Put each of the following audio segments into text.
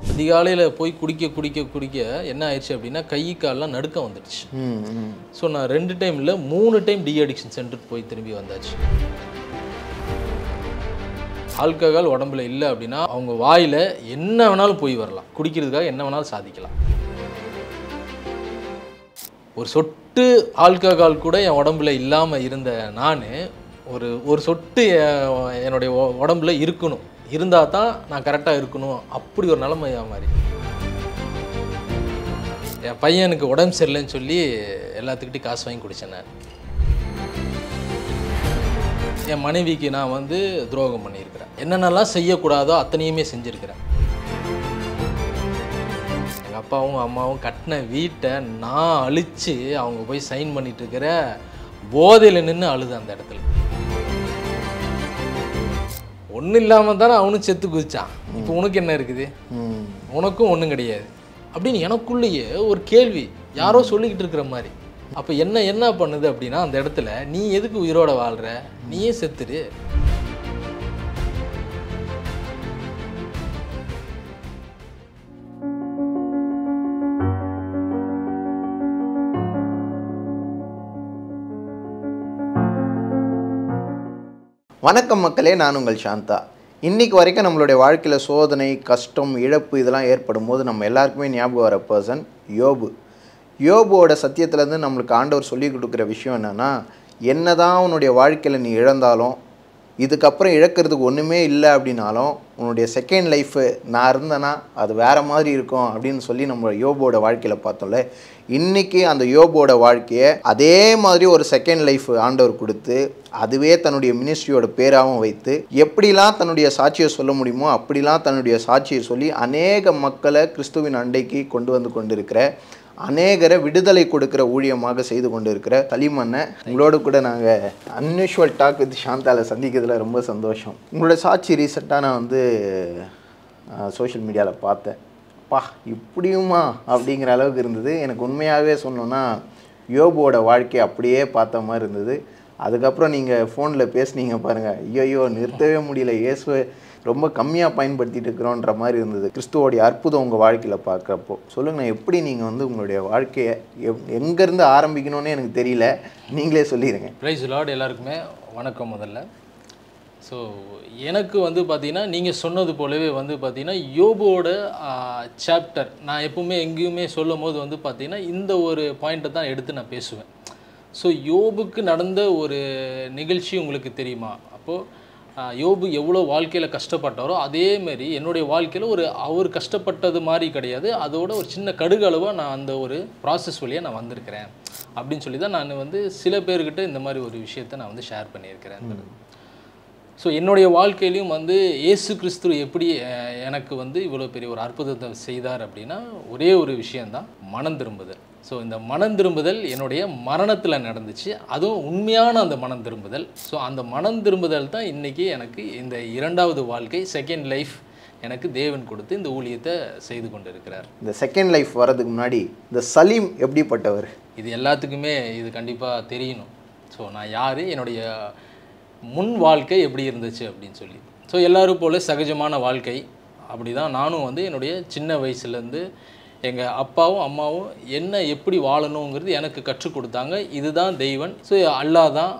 அதிகாலையில் போய் குடிக்க என்ன ஆயிடுச்சு அப்படின்னா கை கால்லாம் நடுக்கம் வந்துடுச்சு. ஸோ நான் 2 டைம் இல்லை 3 டைம் டி அடிக்ஷன் சென்டருக்கு போய் திரும்பி வந்தாச்சு. ஆல்கஹால் உடம்புல இல்லை அப்படின்னா அவங்க வாயில் என்ன வேணாலும் போய் வரலாம், குடிக்கிறதுக்காக என்ன வேணாலும் சாதிக்கலாம். ஒரு சொட்டு ஆல்கஹால் கூட என் உடம்புல இல்லாமல் இருந்த நான் ஒரு சொட்டு என்னுடைய உடம்புல இருக்கணும், இருந்தால் தான் நான் கரெக்டாக இருக்கணும், அப்படி ஒரு நிலைமையாக மாதிரி. என் பையனுக்கு உடம்பு சரியில்லைன்னு சொல்லி எல்லாத்துக்கிட்டையும் காசு வாங்கி குடித்தேன். நான் என் மனைவிக்கு நான் துரோகம் பண்ணியிருக்கிறேன். என்னென்னலாம் செய்யக்கூடாதோ அத்தனையுமே செஞ்சுருக்கிறேன். எங்கள் அப்பாவும் அம்மாவும் கட்டின வீட்டை நான் அழித்து அவங்க போய் சைன் பண்ணிட்டு இருக்கிற போதையில் நின்று அழுது அந்த இடத்துல. ஒன்றும் இல்லாமல் தானே அவனும் செத்து குதிச்சான். இப்போ உனக்கு என்ன இருக்குது, உனக்கும் ஒன்றும் கிடையாது அப்படின்னு எனக்குள்ளேயே ஒரு கேள்வி யாரோ சொல்லிக்கிட்டு இருக்கிற மாதிரி. அப்போ என்ன பண்ணுது அப்படின்னா அந்த இடத்துல நீ எதுக்கு உயிரோட வாழ்கிற, நீயே செத்துரு. வணக்கம் மக்களே, நான் உங்கள் சாந்தா. இன்றைக்கி வரைக்கும் நம்மளுடைய வாழ்க்கையில் சோதனை, கஷ்டம், இழப்பு இதெல்லாம் ஏற்படும் போது நம்ம எல்லாருக்குமே ஞாபகம் வர பர்சன் யோபுவோட சத்தியத்துலேருந்து நம்மளுக்கு ஆண்டவர் சொல்லி கொடுக்குற விஷயம் என்னென்னா, என்ன தான் உன்னுடைய வாழ்க்கையில் நீ இழந்தாலும், இதுக்கப்புறம் இழக்கிறதுக்கு ஒன்றுமே இல்லை அப்படின்னாலும் உன்னுடைய செகண்ட் லைஃபு நான் இருந்தேன்னா அது வேறு மாதிரி இருக்கும் அப்படின்னு சொல்லி நம்ம யோபுவோட வாழ்க்கையில் பார்த்தோம்ல. இன்றைக்கி அந்த யோபுவோட வாழ்க்கையை அதே மாதிரி ஒரு செகண்ட் லைஃப் ஆண்டவர் கொடுத்து அதுவே தன்னுடைய மினிஸ்ட்ரியோட பேராகவும் வைத்து எப்படிலாம் தன்னுடைய சாட்சியை சொல்ல முடியுமோ அப்படிலாம் தன்னுடைய சாட்சியை சொல்லி அநேக மக்களை கிறிஸ்துவின் அண்டைக்கு கொண்டு இருக்கிற, அநேகரை விடுதலை கொடுக்குற ஊழியமாக செய்து கொண்டு இருக்கிற களிமண்ணை உங்களோட கூட நாங்கள் அன்யூஷுவல் டாக் வித் சாந்தாவில் சந்திக்கிறதுல ரொம்ப சந்தோஷம். உங்களோட சாட்சி ரீசெண்டாக நான் சோஷியல் மீடியாவில் பார்த்தேன். பா இப்படியுமா அப்படிங்கிற அளவுக்கு இருந்தது. எனக்கு உண்மையாகவே சொன்னோன்னா யோபுவோட வாழ்க்கையை அப்படியே பார்த்த மாதிரி இருந்தது. அதுக்கப்புறம் நீங்கள் ஃபோனில் பேசுனீங்க பாருங்கள், ஐயோ நிறுத்தவே முடியல, இயேசுவை ரொம்ப கம்மியாக பயன்படுத்திட்டு இருக்கிறோன்ற மாதிரி இருந்தது. கிறிஸ்துவோடைய அற்புதம் உங்கள் வாழ்க்கையில் பார்க்குறப்போ சொல்லுங்கள், எப்படி நீங்கள் உங்களுடைய வாழ்க்கையை எங்கேருந்து ஆரம்பிக்கணும்னு எனக்கு தெரியல, நீங்களே சொல்லிடுங்க. Praise lord. எல்லாருக்குமே வணக்கம். முதல்ல ஸோ எனக்கு பார்த்தீங்கன்னா நீங்கள் சொன்னது போலவே பார்த்தீங்கன்னா யோபுவோட சாப்டர் நான் எப்பவுமே எங்கேயுமே சொல்லும் போது பார்த்தீங்கன்னா இந்த ஒரு பாயிண்ட்டை தான் எடுத்து நான் பேசுவேன். ஸோ யோபுக்கு நடந்த ஒரு நிகழ்ச்சி உங்களுக்கு தெரியுமா? அப்போது யோபு எவ்வளோ வாழ்க்கையில் கஷ்டப்பட்டாரோ அதேமாரி என்னுடைய வாழ்க்கையில் அவர் கஷ்டப்பட்டது மாதிரி கிடையாது, அதோட ஒரு சின்ன கடுகளவாக நான் அந்த ஒரு ப்ராசஸ் வழியாக நான் வந்திருக்கிறேன் அப்படின்னு சொல்லி தான் நான் சில பேர்கிட்ட இந்த மாதிரி ஒரு விஷயத்தை நான் ஷேர் பண்ணியிருக்கிறேன். ஸோ என்னுடைய வாழ்க்கையிலையும் இயேசு கிறிஸ்து எப்படி எனக்கு இவ்வளோ பெரிய ஒரு அற்புதத்தை செய்தார் அப்படின்னா ஒரே ஒரு விஷயந்தான், மனம் திரும்புதல். ஸோ இந்த மனம் திரும்புதல் என்னுடைய மரணத்தில் நடந்துச்சு, அதுவும் உண்மையான அந்த மனம் திரும்புதல். ஸோ அந்த மனம் திரும்புதல் தான் இன்றைக்கி எனக்கு இந்த 2வது வாழ்க்கை, செகண்ட் லைஃப் எனக்கு தேவன் கொடுத்து இந்த ஊழியத்தை செய்து கொண்டு இருக்கிறார். இந்த செகண்ட் லைஃப் வர்றதுக்கு முன்னாடி இந்த சலீம் எப்படிப்பட்டவர்? இது எல்லாத்துக்குமே இது கண்டிப்பாக தெரியணும். ஸோ நான் யார், என்னுடைய முன் வாழ்க்கை எப்படி இருந்துச்சு அப்படின்னு சொல்லி. ஸோ எல்லோரும் போல் சகஜமான வாழ்க்கை அப்படி தான் நானும் என்னுடைய சின்ன வயசுலேருந்து எங்கள் அப்பாவும் அம்மாவும் என்ன எப்படி வாழணுங்கிறது எனக்கு கற்றுக் கொடுத்தாங்க. இதுதான் தெய்வன், ஸோ அல்லாஹ் தான்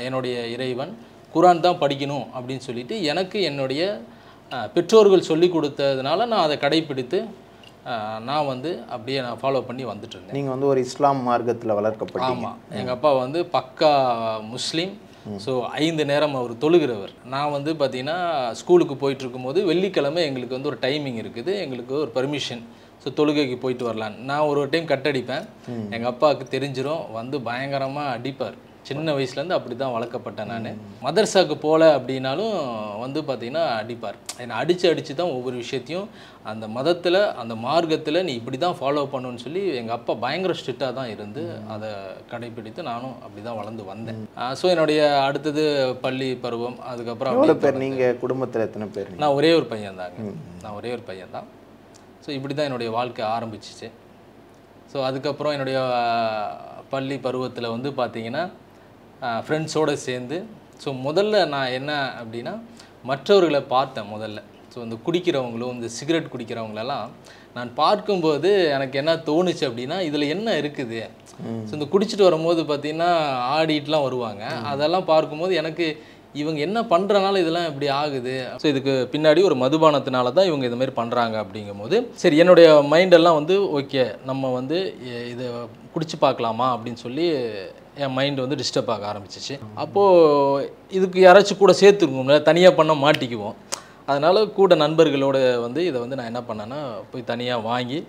என்னுடைய இறைவன், குரான் தான் படிக்கணும் அப்படின்னு சொல்லிட்டு எனக்கு என்னுடைய பெற்றோர்கள் சொல்லி கொடுத்ததுனால நான் அதை கடைப்பிடித்து நான் அப்படியே நான் ஃபாலோ பண்ணி வந்துட்டு இருந்தேன். நீங்கள் ஒரு இஸ்லாம் மார்க்கத்தில் வளர்க்கப்பட்டீங்க. ஆமாம், எங்கள் அப்பா பக்கா முஸ்லீம். ஸோ 5 நேரம் அவர் தொழுகிறவர். நான் பார்த்தீங்கன்னா ஸ்கூலுக்கு போயிட்டு இருக்கும்போது வெள்ளிக்கிழமை எங்களுக்கு ஒரு டைமிங் இருக்குது, எங்களுக்கு ஒரு பர்மிஷன். ஸோ தொழுகைக்கு போயிட்டு வரலான்னு நான் ஒரு டைம் கட்டடிப்பேன். எங்கள் அப்பாவுக்கு தெரிஞ்சிடும், பயங்கரமாக அடிப்பார். சின்ன வயசுலேருந்து அப்படி தான் வளர்க்கப்பட்டேன். நான் மதர்சாவுக்கு போகல அப்படின்னாலும் பார்த்தீங்கன்னா அடிப்பார். என்னை அடித்து தான் ஒவ்வொரு விஷயத்தையும் அந்த மதத்தில் அந்த மார்க்கத்தில் நீ இப்படி தான் ஃபாலோ பண்ணணும்னு சொல்லி எங்கள் அப்பா பயங்கர ஸ்ட்ரிக்டாக தான் இருந்து அதை கடைப்பிடித்து நானும் அப்படி தான் வளர்ந்து வந்தேன். ஸோ என்னுடைய அடுத்தது பள்ளி பருவம். அதுக்கப்புறம் எவ்வளோ பேர் நீங்கள் குடும்பத்தில் எத்தனை பேர்? நான் ஒரே ஒரு பையன் தான். ஸோ இப்படி தான் என்னுடைய வாழ்க்கை ஆரம்பிச்சிச்சு. ஸோ அதுக்கப்புறம் என்னுடைய பள்ளி பருவத்தில் பார்த்தீங்கன்னா ஃப்ரெண்ட்ஸோடு சேர்ந்து ஸோ முதல்ல நான் என்ன அப்படின்னா மற்றவர்களை பார்த்தேன். முதல்ல ஸோ இந்த குடிக்கிறவங்களும் இந்த சிகரெட் குடிக்கிறவங்களெல்லாம் நான் பார்க்கும்போது எனக்கு என்ன தோணுச்சு அப்படின்னா இதில் என்ன இருக்குது. ஸோ இந்த குடிச்சிட்டு வரும்போது பார்த்தீங்கன்னா ஆடிட்டுலாம் வருவாங்க. அதெல்லாம் பார்க்கும்போது எனக்கு இவங்க என்ன பண்ணுறனால இதெல்லாம் இப்படி ஆகுது. ஸோ இதுக்கு பின்னாடி ஒரு மதுபானத்தினால தான் இவங்க இது மாதிரி பண்ணுறாங்க அப்படிங்கும்போது சரி என்னுடைய மைண்டெல்லாம் வந்து ஓகே நம்ம வந்து இதை குடிச்சு பார்க்கலாமா அப்படின்னு சொல்லி என் மைண்டு வந்து டிஸ்டர்ப் ஆக ஆரம்பிச்சிச்சு. அப்போது இதுக்கு யாராச்சும் கூட சேர்த்துருக்கோம்ல, தனியாக பண்ண மாட்டிக்குவோம். அதனால் கூட நண்பர்களோடு வந்து இதை வந்து நான் என்ன பண்ணேன்னா போய் தனியாக வாங்கி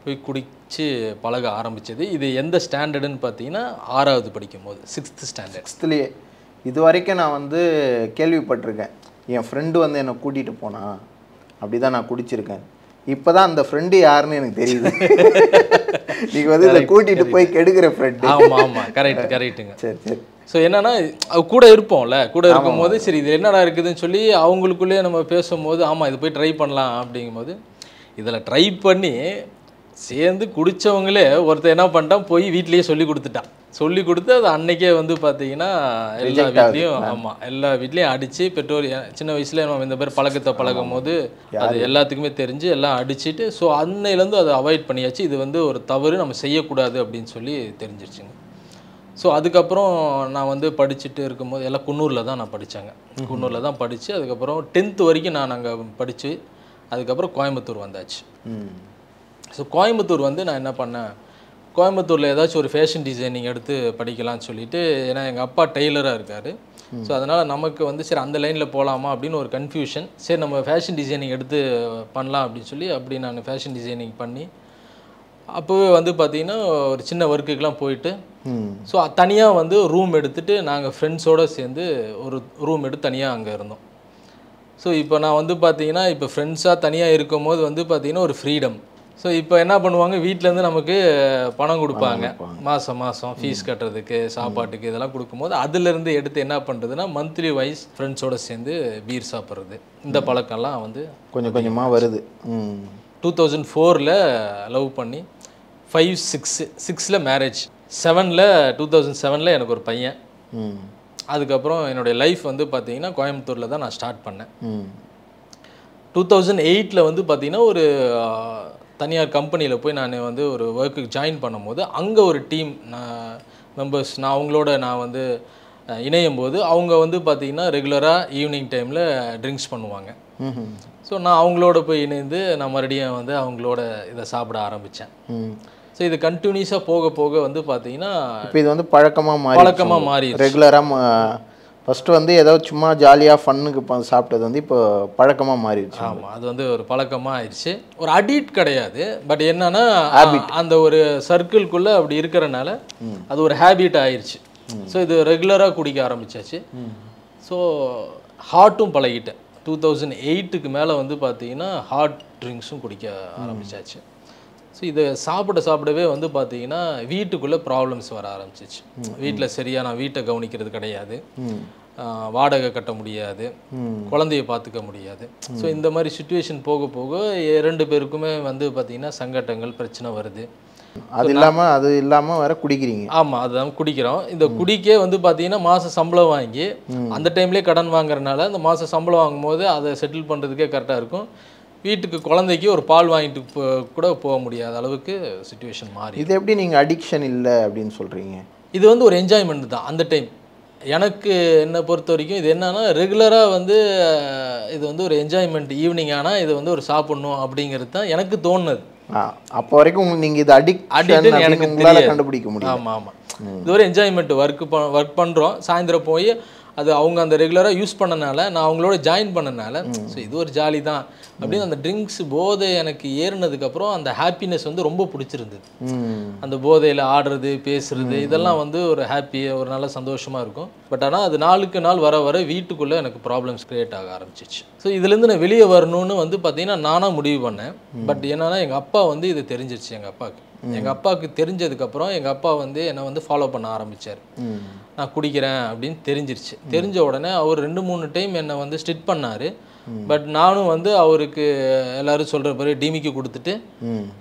போய் குடித்து பழக ஆரம்பித்தது. இது எந்த ஸ்டாண்டர்டுன்னு பார்த்தீங்கன்னா 6வது படிக்கும்போது 6th ஸ்டாண்டர்ட். 6th இது வரைக்கும் நான் வந்து கேள்விப்பட்டிருக்கேன். என் ஃப்ரெண்டு வந்து என்னை கூட்டிகிட்டு போனான், அப்படி தான் நான் குடிச்சிருக்கேன். இப்போ தான் அந்த ஃப்ரெண்டு யாருன்னு எனக்கு தெரியுது. நீங்கள் வந்து இதை கூட்டிகிட்டு போய் கெடுக்கிற ஃப்ரெண்டு. ஆமாம் ஆமாம் கரெக்டுங்க. சரி சரி. ஸோ என்னன்னா கூட இருப்போம்ல, கூட இருக்கும்போது சரி இது என்னடா இருக்குதுன்னு சொல்லி அவங்களுக்குள்ளேயே நம்ம பேசும்போது ஆமாம் இது போய் ட்ரை பண்ணலாம் அப்படிங்கும்போது இதில் ட்ரை பண்ணி சேர்ந்து குடித்தவங்களே ஒருத்தர் என்ன பண்ணிட்டான் போய் வீட்லேயே சொல்லி கொடுத்துட்டான். சொல்லி கொடுத்து அது அன்னைக்கே வந்து பார்த்தீங்கன்னா எல்லா வீட்லேயும் ஆமாம் எல்லா வீட்லேயும் அடித்து பெற்றோர் சின்ன வயசில் நம்ம இந்த மாதிரி பழக்கத்தை பழகும் போது அது எல்லாத்துக்குமே தெரிஞ்சு எல்லாம் அடிச்சுட்டு ஸோ அன்னையிலேருந்து அதை அவாய்ட் பண்ணியாச்சு. இது வந்து ஒரு தவறு நம்ம செய்யக்கூடாது அப்படின்னு சொல்லி தெரிஞ்சிருச்சுங்க. ஸோ அதுக்கப்புறம் நான் வந்து படிச்சுட்டு இருக்கும்போது எல்லாம் குன்னூரில் தான் நான் படித்தேங்க. குன்னூரில் தான் படித்து அதுக்கப்புறம் 10th வரைக்கும் நான் அங்கே படித்து அதுக்கப்புறம் கோயம்புத்தூர் வந்தாச்சு. ஸோ கோயம்புத்தூர் வந்து நான் என்ன பண்ணேன், கோயம்புத்தூரில் ஏதாச்சும் ஒரு ஃபேஷன் டிசைனிங் எடுத்து படிக்கலாம்னு சொல்லிட்டு, ஏன்னா எங்கள் அப்பா டெய்லராக இருக்கார். ஸோ அதனால் நமக்கு வந்து சரி அந்த லைனில் போகலாமா அப்படின்னு ஒரு கன்ஃபியூஷன். சரி நம்ம ஃபேஷன் டிசைனிங் எடுத்து பண்ணலாம் அப்படின்னு சொல்லி அப்படி நான் ஃபேஷன் டிசைனிங் பண்ணி அப்போவே வந்து பார்த்திங்கன்னா ஒரு சின்ன ஒர்க்குக்கெலாம் போயிட்டு ஸோ தனியாக வந்து ரூம் எடுத்துகிட்டு நாங்கள் ஃப்ரெண்ட்ஸோடு சேர்ந்து ஒரு ரூம் எடுத்து தனியாக அங்கே இருந்தோம். ஸோ இப்போ நான் வந்து பார்த்திங்கன்னா இப்போ ஃப்ரெண்ட்ஸாக தனியாக இருக்கும் போது வந்து பார்த்திங்கன்னா ஒரு ஃப்ரீடம். ஸோ இப்போ என்ன பண்ணுவாங்க, வீட்டிலேருந்து நமக்கு பணம் கொடுப்பாங்க மாதம் ஃபீஸ் கட்டுறதுக்கு சாப்பாட்டுக்கு இதெல்லாம் கொடுக்கும்போது அதிலேருந்து எடுத்து என்ன பண்ணுறதுன்னா மந்த்லி வைஸ் ஃப்ரெண்ட்ஸோடு சேர்ந்து பீர் சாப்பிட்றது இந்த பழக்கம்லாம் வந்து கொஞ்சம் கொஞ்சமாக வருது. 2004 லவ் பண்ணி 6ல் மேரேஜ், 2007 எனக்கு ஒரு பையன். அதுக்கப்புறம் என்னுடைய லைஃப் வந்து பார்த்தீங்கன்னா கோயம்புத்தூரில் தான் நான் ஸ்டார்ட் பண்ணேன். 2008 வந்து பார்த்தீங்கன்னா ஒரு தனியார் கம்பெனியில் போய் நான் வந்து ஒரு ஒர்க்குக்கு ஜாயின் பண்ணும்போது அங்கே ஒரு டீம் மெம்பர்ஸ் நான் அவங்களோட நான் வந்து இணையும் போது அவங்க வந்து பார்த்திங்கன்னா ரெகுலராக ஈவினிங் டைமில் ட்ரிங்க்ஸ் பண்ணுவாங்க. ஸோ நான் அவங்களோட போய் இணைந்து நான் மறுபடியும் வந்து அவங்களோட இதை சாப்பிட ஆரம்பித்தேன். ஸோ இது கண்டினியூஸாக போக போக வந்து பார்த்தீங்கன்னா இப்போ இது வந்து பழக்கமாக மாறி ரெகுலராக ஃபஸ்ட்டு வந்து ஏதோ சும்மா ஜாலியாக ஃபன்னுக்கு சாப்பிட்டது வந்து இப்போ பழக்கமாக மாறிடுச்சு. ஆமாம், அது வந்து ஒரு பழக்கமாக ஆயிடுச்சு. ஒரு அடிக்ட் கிடையாது, பட் என்னன்னா அந்த ஒரு சர்க்கிள்குள்ளே அப்படி இருக்கிறனால அது ஒரு ஹேபிட் ஆயிடுச்சு. ஸோ இது ரெகுலராக குடிக்க ஆரம்பிச்சாச்சு. ஸோ ஹாட்டும் பழகிட்டேன். 2008 மேலே வந்து பார்த்தீங்கன்னா ஹாட் ட்ரிங்க்ஸும் குடிக்க ஆரம்பிச்சாச்சு. ஸோ இதை சாப்பிடவே வந்து பார்த்தீங்கன்னா வீட்டுக்குள்ளே ப்ராப்ளம்ஸ் வர ஆரம்பிச்சிச்சு. வீட்டில் சரியாக நான் வீட்டை கவனிக்கிறது கிடையாது, வாடகை கட்ட முடியாது, குழந்தைய பார்த்துக்க முடியாது. ஸோ இந்த மாதிரி சுச்சுவேஷன் போக போக 2 பேருக்குமே வந்து பார்த்தீங்கன்னா சங்கடங்கள் பிரச்சனை வருது. அது இல்லாமல் வேற குடிக்கிறீங்க. ஆமாம், அதுதான் குடிக்கிறோம். இந்த குடிக்கே வந்து பார்த்தீங்கன்னா மாதம் சம்பளம் வாங்கி அந்த டைம்லேயே கடன் வாங்குறதுனால அந்த மாதம் சம்பளம் வாங்கும்போது அதை செட்டில் பண்ணுறதுக்கே கரெக்டாக இருக்கும். வீட்டுக்கு குழந்தைக்கு ஒரு பால் வாங்கிட்டு கூட போக முடியாத அளவுக்கு சுச்சுவேஷன் மாறி. இது எப்படி நீங்கள் அடிக்ஷன் இல்லை அப்படின்னு சொல்கிறீங்க? இது வந்து ஒரு என்ஜாய்மெண்ட் தான் அந்த டைம். எனக்கு என்னை பொறுத்த வரைக்கும் இது என்னன்னா ரெகுலராக வந்து இது வந்து ஒரு என்ஜாய்மெண்ட். ஈவினிங் ஆனால் இது வந்து ஒரு சாப்பிட்ணும் அப்படிங்கிறது தான் எனக்கு தோணுது. அப்போ வரைக்கும் நீங்கள் இது அடிக்ஷன் எனக்கு கண்டுபிடிக்க முடியும். ஆமாம், இது ஒரு என்ஜாய்மெண்ட். ஒர்க் பண்ணுறோம், சாயந்தரம் போய் அது அவங்க அந்த ரெகுலராக யூஸ் பண்ணனால நான் அவங்களோட ஜாயின் பண்ணனால ஸோ இது ஒரு ஜாலி தான் அப்படின்னு அந்த ட்ரிங்க்ஸ் போதை எனக்கு ஏறினதுக்கப்புறம் அந்த ஹாப்பினஸ் வந்து ரொம்ப பிடிச்சிருந்தது. அந்த போதையில் ஆடுறது பேசுறது இதெல்லாம் வந்து ஒரு ஹாப்பியாக ஒரு நல்ல சந்தோஷமாக இருக்கும். பட் ஆனால் அது நாளுக்கு நாள் வர வர வீட்டுக்குள்ளே எனக்கு ப்ராப்ளம்ஸ் க்ரியேட் ஆக ஆரம்பிச்சிச்சு. ஸோ இதுலேருந்து நான் வெளியே வரணும்னு வந்து பார்த்தீங்கன்னா நானாக முடிவு பண்ணேன். பட் என்னன்னா எங்கள் அப்பா வந்து இது தெரிஞ்சிருச்சு. எங்கள் அப்பாவுக்கு தெரிஞ்சதுக்கப்புறம் எங்கள் அப்பா வந்து என்னை வந்து ஃபாலோ பண்ண ஆரம்பித்தார். நான் குடிக்கிறேன் அப்படின்னு தெரிஞ்சிருச்சு. தெரிஞ்ச உடனே அவர் 2-3 டைம் என்னை வந்து ஸ்ட்ரிட் பண்ணார். பட் நானும் வந்து அவருக்கு எல்லோரும் சொல்கிற பிறகு டிமிக்கு கொடுத்துட்டு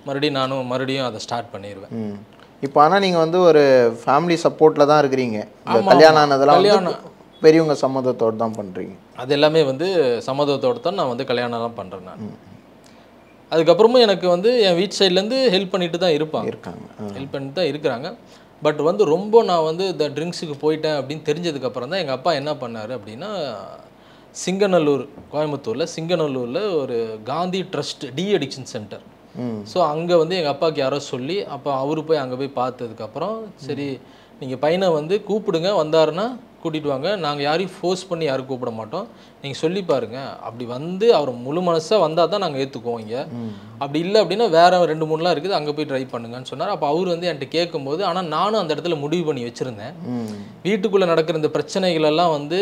மறுபடியும் அதை ஸ்டார்ட் பண்ணிடுவேன். இப்போ ஆனால் நீங்கள் வந்து ஒரு ஃபேமிலி சப்போர்ட்டில் தான் இருக்கிறீங்க. கல்யாணம் ஆனதெல்லாம் பெரியவங்க சம்மதத்தோடு தான் பண்ணுறீங்க? அது எல்லாமே வந்து சம்மதத்தோடு தான் நான் வந்து கல்யாணம்லாம் பண்ணுறேன் நான். அதுக்கப்புறமும் எனக்கு வந்து என் வீட்டு சைட்லேருந்து ஹெல்ப் பண்ணிட்டு தான் இருக்காங்க. ஹெல்ப் பண்ணிட்டு தான் இருக்கிறாங்க. பட் வந்து ரொம்ப நான் வந்து இந்த ட்ரிங்க்ஸுக்கு போயிட்டேன் அப்படின்னு தெரிஞ்சதுக்கப்புறம் தான் எங்கள் அப்பா என்ன பண்ணார் அப்படின்னா, சிங்கநல்லூர், கோயம்புத்தூரில் சிங்கநல்லூரில் ஒரு Gandhi trust de addiction centre. So அங்கே வந்து எங்கள் அப்பாவுக்கு யாரோ சொல்லி, அப்போ அவரு போய் அங்கே போய் பார்த்ததுக்கப்புறம், சரி நீங்கள் பையனை வந்து கூப்பிடுங்க, வந்தாருன்னா கூட்டிகிட்டு வாங்க, நாங்கள் யாரையும் ஃபோர்ஸ் பண்ணி யாரும் கூப்பிட மாட்டோம், நீங்கள் சொல்லி பாருங்க, அப்படி வந்து அவர் முழு மனசாக வந்தால் தான் நாங்கள் ஏற்றுக்குவோம் இங்கே, அப்படி இல்லை அப்படின்னா வேறு 2-3லாம் இருக்குது, அங்கே போய் ட்ரை பண்ணுங்கன்னு சொன்னார். அப்போ அவர் வந்து என்கிட்ட கேட்கும்போது, ஆனால் நானும் அந்த இடத்துல முடிவு பண்ணி வச்சுருந்தேன், வீட்டுக்குள்ளே நடக்கிற இந்த பிரச்சனைகளெல்லாம் வந்து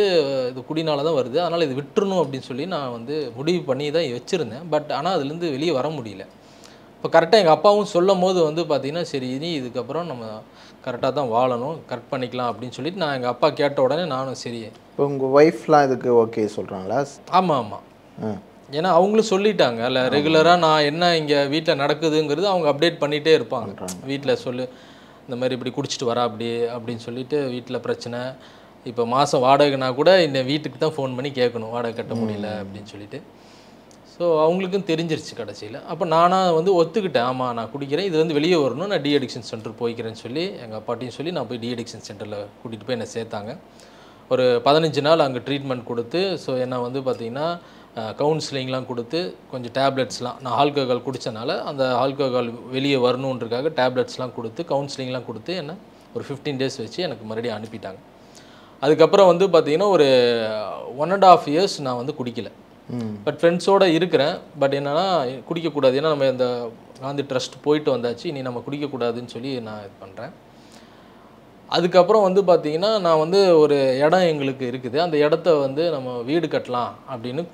இது குடினால தான் வருது, அதனால் இது விட்டுறணும் அப்படின்னு சொல்லி நான் வந்து முடிவு பண்ணி தான் வச்சுருந்தேன். பட் ஆனால் அதுலேருந்து வெளியே வர முடியல. இப்போ கரெக்டாக எங்கள் அப்பாவும் சொல்லும் போது வந்து பார்த்தீங்கன்னா, சரி இனி இதுக்கப்புறம் நம்ம கரெக்டாக தான் வாழணும், கரெக்ட் பண்ணிக்கலாம் அப்படின்னு சொல்லிட்டு நான் எங்கள் அப்பா கேட்ட உடனே நானும் சரி. இப்போ உங்கள் ஒய்ஃப்லாம் இதுக்கு ஓகே சொல்கிறாங்களா? ஆமாம் ஆமாம். ஏன்னா அவங்களும் சொல்லிட்டாங்க இல்லை, ரெகுலராக நான் என்ன இங்கே வீட்டில் நடக்குதுங்கிறது அவங்க அப்டேட் பண்ணிகிட்டே இருப்பாங்க. வீட்டில் இந்த மாதிரி இப்படி குடிச்சிட்டு வரா அப்படின்னு சொல்லிட்டு வீட்டில் பிரச்சனை. இப்போ மாதம் வாடகைனா கூட இந்த வீட்டுக்கு தான் ஃபோன் பண்ணி கேட்கணும், வாடகை கட்ட முடியல அப்படின்னு சொல்லிட்டு. ஸோ அவங்களுக்கும் தெரிஞ்சிருச்சு கடைசியில். அப்போ நானாக வந்து ஒத்துக்கிட்டேன், ஆமாம் நான் குடிக்கிறேன், இது வந்து வெளியே வரணும், நான் டி அடிக்ஷன் சென்டர் போய்க்கிறேன்னு சொல்லி எங்கள் அப்பாட்டையும் சொல்லி நான் போய் டி அடிக்ஷன் சென்டரில் கூட்டிகிட்டு போய் என்னை சேர்த்தாங்க. ஒரு 15 நாள் அங்கே ட்ரீட்மெண்ட் கொடுத்து, ஸோ என்னை வந்து பார்த்திங்கன்னா கவுன்சிலிங்லாம் கொடுத்து, கொஞ்சம் டேப்லெட்ஸ்லாம் நான் ஆல்கஹால் குடித்தனால அந்த ஆல்கஹால் வெளியே வரணுன்றதுக்காக டேப்லெட்ஸ்லாம் கொடுத்து, கவுன்சிலிங்லாம் கொடுத்து என்ன ஒரு 15 days வச்சு எனக்கு மறுபடியும் அனுப்பிட்டாங்க. அதுக்கப்புறம் வந்து பார்த்திங்கன்னா ஒரு 1.5 years நான் வந்து குடிக்கல. பட் ஃப்ரெண்ட்ஸோடு இருக்கிறேன். பட் என்னென்னா குடிக்கக்கூடாது, ஏன்னா நம்ம இந்த காந்தி ட்ரஸ்ட் போயிட்டு வந்தாச்சு, இனி நம்ம குடிக்கக்கூடாதுன்னு சொல்லி நான் இது பண்ணுறேன். அதுக்கப்புறம் வந்து பார்த்திங்கன்னா நான் வந்து ஒரு இடம் எங்களுக்கு இருக்குது, அந்த இடத்த வந்து நம்ம வீடு கட்டலாம் அப்படின்னு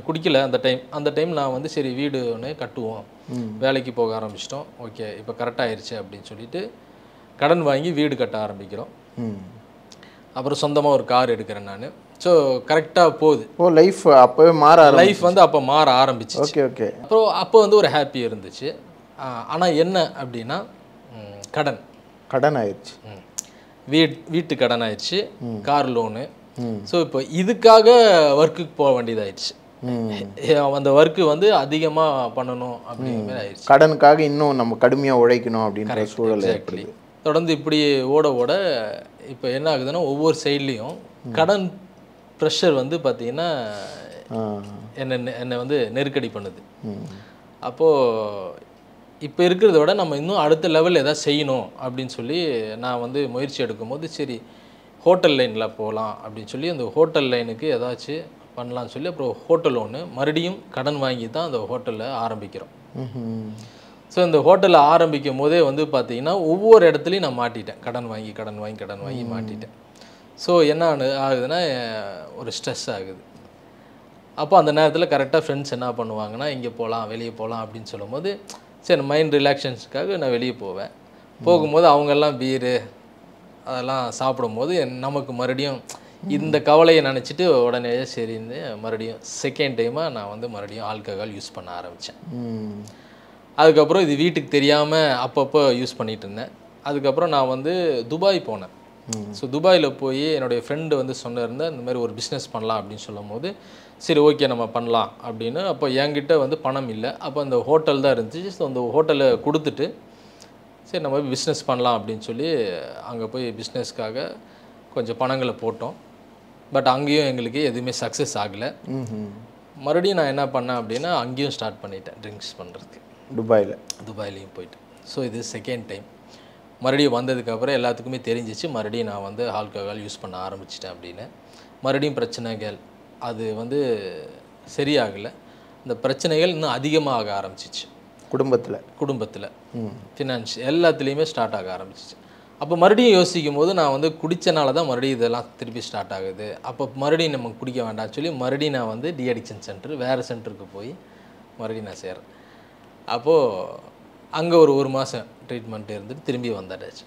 குடிக்கல அந்த டைம் நான் வந்து சரி வீடு ஒன்று கட்டுவோம், வேலைக்கு போக ஆரம்பிச்சிட்டோம். ஓகே இப்போ கரெக்டாக ஆயிடுச்சு அப்படின்னு சொல்லிட்டு கடன் வாங்கி வீடு கட்ட ஆரம்பிக்கிறோம். அப்புறம் சொந்தமாக ஒரு கார் எடுக்கிறேன் நான். ஸோ கரெக்டாக போகுது. லைஃப் அப்போவே லைஃப் வந்து அப்போ மாற ஆரம்பிச்சு. ஓகே. அப்புறம் அப்போ வந்து ஒரு ஹாப்பி இருந்துச்சு. ஆனால் என்ன அப்படின்னா கடன் ஆயிடுச்சு, வீட்டு கடன் ஆயிடுச்சு, கார் லோனு. ஸோ இப்போ இதுக்காக ஒர்க்குக்கு போக வேண்டியதாயிடுச்சு. அந்த ஒர்க்கு வந்து அதிகமாக பண்ணணும் அப்படிங்கிற மாதிரி ஆயிடுச்சு. கடனுக்காக இன்னும் நம்ம கடுமையாக உழைக்கணும் அப்படின்ற சூழல் ஏற்படுது. தொடர்ந்து இப்படி ஓட இப்போ என்ன ஆகுதுன்னா ஒவ்வொரு சைட்லேயும் கடன் ப்ரெஷர் வந்து பார்த்திங்கன்னா என்னை வந்து நெருக்கடி பண்ணுது. அப்போது இப்போ இருக்கிறத விட நம்ம இன்னும் அடுத்த லெவலில் எதாவது செய்யணும் அப்படின்னு சொல்லி நான் வந்து முயற்சி எடுக்கும்போது சரி ஹோட்டல் லைனில் போகலாம் அப்படின்னு சொல்லி அந்த ஹோட்டல் லைனுக்கு ஏதாச்சும் பண்ணலான்னு சொல்லி அப்புறம் ஹோட்டல் ஒன்று மறுபடியும் கடன் வாங்கி தான் அந்த ஹோட்டலில் ஆரம்பிக்கிறோம். ஸோ இந்த ஹோட்டலில் ஆரம்பிக்கும் போதே வந்து பார்த்திங்கன்னா ஒவ்வொரு இடத்துலையும் நான் மாட்டிட்டேன், கடன் வாங்கி மாட்டிட்டேன். ஸோ என்ன ஆகுதுன்னா ஒரு ஸ்ட்ரெஸ் ஆகுது. அப்போ அந்த நேரத்தில் கரெக்டாக ஃப்ரெண்ட்ஸ் என்ன பண்ணுவாங்கன்னா இங்கே போகலாம் வெளியே போகலாம் அப்படின்னு சொல்லும்போது சரி மைண்ட் ரிலாக்ஸேஷனுக்காக நான் வெளியே போவேன். போகும்போது அவங்கெல்லாம் பீரு அதெல்லாம் சாப்பிடும்போது நமக்கு மறுபடியும் இந்த கவலையை நினச்சிட்டு உடனே சரின்னு மறுபடியும் செகண்ட் டைமாக நான் வந்து மறுபடியும் ஆல்கஹால் யூஸ் பண்ண ஆரம்பித்தேன். அதுக்கப்புறம் இது வீட்டுக்கு தெரியாமல் அப்பப்போ யூஸ் பண்ணிகிட்டு இருந்தேன். அதுக்கப்புறம் நான் வந்து துபாய் போனேன். ஸோ துபாயில் போய் என்னுடைய ஃப்ரெண்டு வந்து சொன்னிருந்தேன் இந்த மாதிரி ஒரு பிஸ்னஸ் பண்ணலாம் அப்படின்னு சொல்லும் போது சரி ஓகே நம்ம பண்ணலாம் அப்படின்னு. அப்போ என்கிட்ட வந்து பணம் இல்லை, அப்போ அந்த ஹோட்டல் தான் இருந்துச்சு. ஸோ அந்த ஹோட்டலை கொடுத்துட்டு சரி நம்ம பிஸ்னஸ் பண்ணலாம் அப்படின்னு சொல்லி அங்கே போய் பிஸ்னஸ்க்காக கொஞ்சம் பணங்களை போட்டோம். பட் அங்கேயும் எங்களுக்கு எதுவுமே சக்ஸஸ் ஆகலை. மறுபடியும் நான் என்ன பண்ணேன் அப்படின்னா அங்கேயும் ஸ்டார்ட் பண்ணிட்டேன் ட்ரிங்க்ஸ் பண்ணுறதுக்கு துபாயிலையும் போயிட்டு. ஸோ இது செகண்ட் டைம். மறுபடியும் வந்ததுக்கப்புறம் எல்லாத்துக்குமே தெரிஞ்சிச்சு மறுபடியும் நான் வந்து ஆல்கஹால் யூஸ் பண்ண ஆரம்பிச்சிட்டேன் அப்படின்னு. மறுபடியும் பிரச்சனைகள் அது வந்து சரியாகலை, இந்த பிரச்சனைகள் இன்னும் அதிகமாக ஆரம்பிச்சிச்சு. குடும்பத்தில் ஃபினான்ஸ் எல்லாத்துலேயுமே ஸ்டார்ட் ஆக ஆரம்பிச்சிச்சு. அப்போ மறுபடியும் யோசிக்கும் போது நான் வந்து குடித்தனால தான் மறுபடியும் இதெல்லாம் திருப்பி ஸ்டார்ட் ஆகுது. அப்போ மறுபடியும் நம்ம குடிக்க வேண்டாம்னு சொல்லி மறுபடியும் நான் வந்து டி அடிக்ஷன் சென்டர் வேறு சென்டருக்கு போய் மறுபடியும் நான் சேர்றேன். அப்போது அங்கே ஒரு மாதம் ட்ரீட்மெண்ட் இருந்துட்டு திரும்பி வந்தாச்சு.